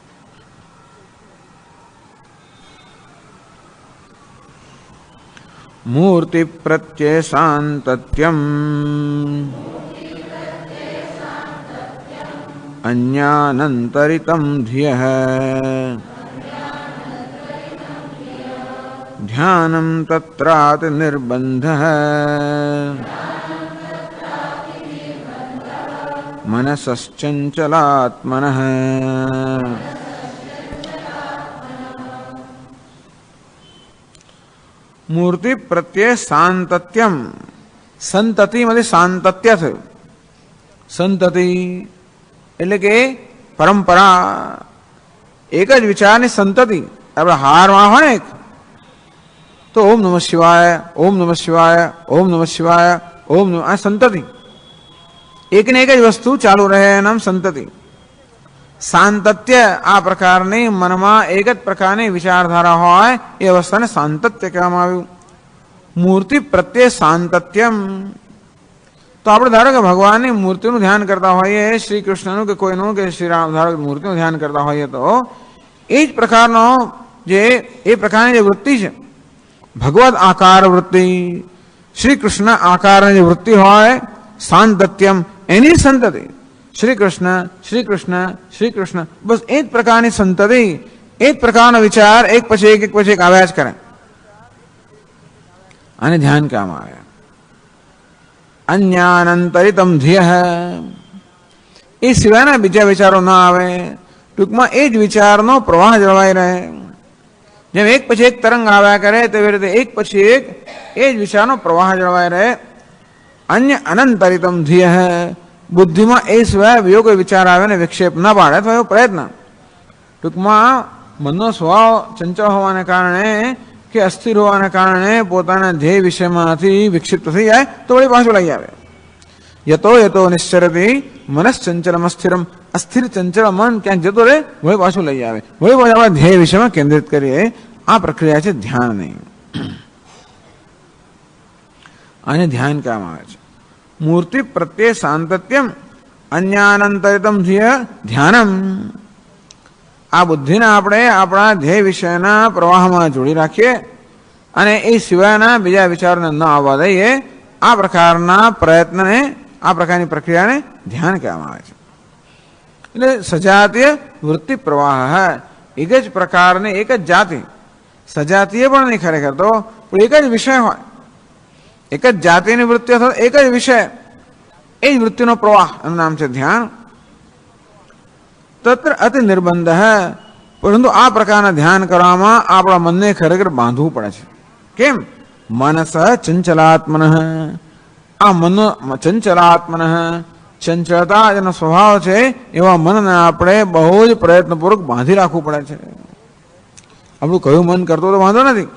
મૂર્તિ પ્રત્યય સાંતત્યમ અન્યાનંતરિતમ ધિયઃ ધ્યાનમ તત્રાત નિર્બંધઃ મનસશ્ચંચલાત્મનઃ. મૂર્તિ પ્રત્યે સાંતત્યમ, સંતતિમાંથી સાંતત્ય થયું. સંતતિ એટલે કે પરંપરા, એક જ વિચારની સંતતિ. આપણે હારમાં હોય એક તો ઓમ નમઃ શિવાય, ઓમ નમઃ શિવાય, ઓમ નમઃ શિવાય, ઓમ નમઃ, આ સંતતિ. એકને એક જ વસ્તુ ચાલુ રહે, નામ સંતતિ. સાંતત્ય આ પ્રકારની મનમાં એક જ પ્રકારની વિચારધારા હોય એ અવસ્થાને સાંતત્ય કહેવામાં આવ્યું. મૂર્તિ પ્રત્યે સાંતત્યમ. તો આપણે ધારો કે ભગવાનની મૂર્તિનું ધ્યાન કરતા હોઈએ, શ્રી કૃષ્ણનું કે કોઈનું કે શ્રી રામ, ધારો કે મૂર્તિનું ધ્યાન કરતા હોઈએ, તો એ જ પ્રકારનો જે એ પ્રકારની જે વૃત્તિ છે, ભગવદ આકાર વૃત્તિ, શ્રી કૃષ્ણ આકારની જે વૃત્તિ હોય, સાંતત્યમ, એની સંતતિ, શ્રી કૃષ્ણ શ્રી કૃષ્ણ શ્રી કૃષ્ણ, બસ એ જ પ્રકારની સંતતિ, એ જ પ્રકારનો વિચાર એક પછી એક આવ્યા જ કરે. અને ધ્યાન કહેવામાં આવે. અન્યાનંતરિતમ ધ્યેય, એ સિવાયના બીજા વિચારો ના આવે. ટૂંકમાં એ જ વિચારનો પ્રવાહ જળવાઈ રહે. જેમ એક પછી એક તરંગ આવ્યા કરે તેવી રીતે એક પછી એક એ જ વિચારનો પ્રવાહ જળવાઈ રહે. અન્ય અનંતરિતમ ધ્યેય, બુદ્ધિમાં એ સિવાય બીજો કોઈ વિચાર આવે ને વિક્ષેપ ના પાડે અથવા એવો પ્રયત્ન. ટૂંકમાં મનનો સ્વભાવ ચંચળ હોવાને કારણે કે અસ્થિર હોવાને કારણે પોતાના ધ્યેય વિષયમાંથી વિક્ષિપ્ત થઈ જાય તો વળી પાછું લઈ આવે. યતો યતો નિશ્ચરતી મનશ્ચંચલમ અસ્થિરમ, અસ્થિર ચંચળ મન ક્યાંક જતો રહે વળી પાછું લઈ આવે, વળી પાછું આપણા ધ્યેય વિષયમાં કેન્દ્રિત કરીએ. આ પ્રક્રિયા છે ધ્યાનની. આને ધ્યાન કહેવામાં આવે છે. મૂર્તિ પ્રત્યે સાંતત્યમ અન્યાનંતરિતમ ધ્યાનમ, આ બુદ્ધિને આપણે આપણા ધ્યેય વિષયના પ્રવાહમાં જોડી રાખીએ અને એ સિવાયના બીજા વિચારોને ન આવવા દઈએ. આ પ્રકારના પ્રયત્નને, આ પ્રકારની પ્રક્રિયાને ધ્યાન કહેવામાં આવે છે. એટલે સજાતીય વૃત્તિ પ્રવાહ, એક જ પ્રકારની એક જ જાતિ, સજાતીય પણ નહીં ખરેખર તો, પણ એક જ વિષય હોય, એક જ જાતિની વૃત્તિ અથવા એક જ વિષય, એ જ વૃત્તિનો પ્રવાહ, એનું નામ છે ધ્યાન. તત્ર અતિ નિર્બંધ, પરંતુ આ પ્રકારના ધ્યાન કરવામાં આપણા મનને ખરેખર બાંધવું પડે છે. કેમ? મનસ ચંચલાત્મન, આ મન ચંચલાત્મન, ચંચળતા જેનો સ્વભાવ છે એવા મનને આપણે બહુ જ પ્રયત્નપૂર્વક બાંધી રાખવું પડે છે. આપણું કયું મન કરતો તો વાંધો નથી,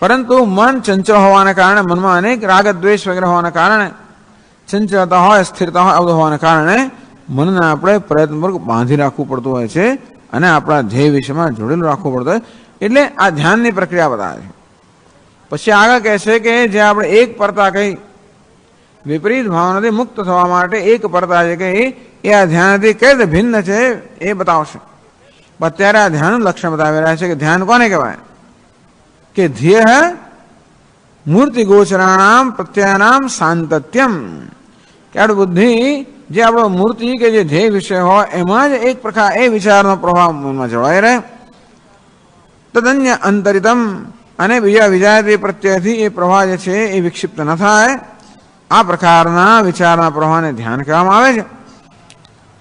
પરંતુ મન ચંચળ હોવાને કારણે, મનમાં અનેક રાગ દ્વેષ વગેરે હોવાના કારણે, ચંચળતા હોય, સ્થિરતા હોય, આવું હોવાના કારણે મનને આપણે પ્રયત્નપૂર્વક બાંધી રાખવું પડતું હોય છે અને આપણા ધ્યેય વિષયમાં જોડેલું રાખવું પડતું હોય. એટલે આ ધ્યાનની પ્રક્રિયા બતાવે છે. પછી આગળ કહે છે કે જે આપણે એક પરતા કહી, વિપરીત ભાવનાથી મુક્ત થવા માટે એક પરતા જે કહી, એ આ ધ્યાનથી કઈ રીતે ભિન્ન છે એ બતાવશે. અત્યારે આ ધ્યાનનું લક્ષણ બતાવી રહ્યા છે કે ધ્યાન કોને કહેવાય? કે ધ્યેય મૂર્તિ ગોચરાણામ પ્રત્યાનામ સાંતત્યમ, કે આપણી બુદ્ધિ જે આપણો મૂર્તિ કે જે ધ્યેય વિષય હોય એમાં જ એક પ્રકાર એ વિચારનો પ્રભાવ મનમાં જળવાઈ રહે. તદન્ય અંતરિતમ, અને બીજા વિજાતી પ્રત્યેથી એ પ્રવાહ જે છે એ વિક્ષિપ્ત ન થાય. આ પ્રકારના વિચારના પ્રવાહને ધ્યાન કહેવામાં આવે છે.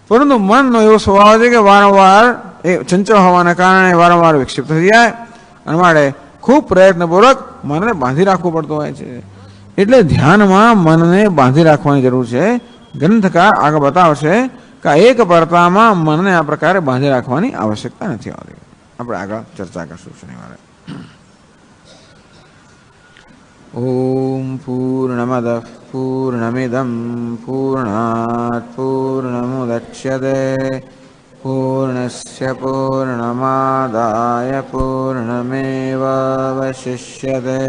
પરંતુ મનનો એવો સ્વભાવ છે કે વારંવાર એ ચંચળ હોવાના કારણે વારંવાર વિક્ષિપ્ત થઈ જાય અને માટે ખૂબ પ્રયત્નપૂર્વક મનને બાંધી રાખવું પડતું હોય છે. એટલે ધ્યાનમાં મનને બાંધી રાખવાની જરૂર છે. ગ્રંથકાર આગળ બતાવશે કે એક પરતામાં મનને આ પ્રકારે બાંધી રાખવાની આવશ્યકતા નથી હોતી. આપણે આગળ ચર્ચા કરશું શનિવારે. ઓમ પૂર્ણમદ પૂર્ણમિદમ પૂર્ણાત પૂર્ણમુદચ્યતે પૂર્ણસ્ય પૂર્ણમાદાય પૂર્ણમેવાવશિષ્યતે.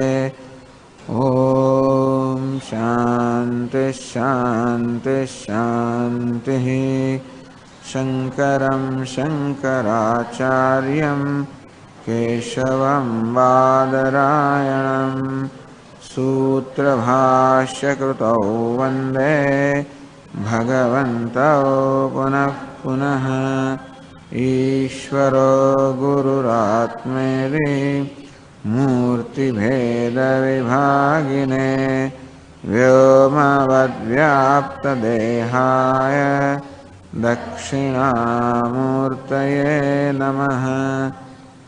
ઓમ શાંતિ શાંતિ શાંતિ. શંકરં શંકરાચાર્યં કેશવં બાદરાયણં સૂત્રભાષ્યકૃતૌ વંદે ભગવन्तौ પુનઃ પુનઃ. ઈશ્વરો ગુરુરાત્મેતિ મૂર્તિભેદવિભાગિને વ્યોમવદ્વ્યાપ્તદેહાય દક્ષિણામૂર્તયે નમઃ.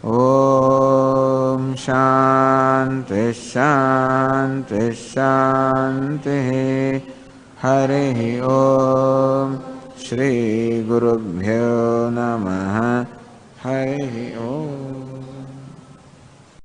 ઓમ શાંતિ શાંતિ શાંતિ. હરિ ઓમ. શ્રી ગુરુભ્યો નમઃ. હરિ ઓમ.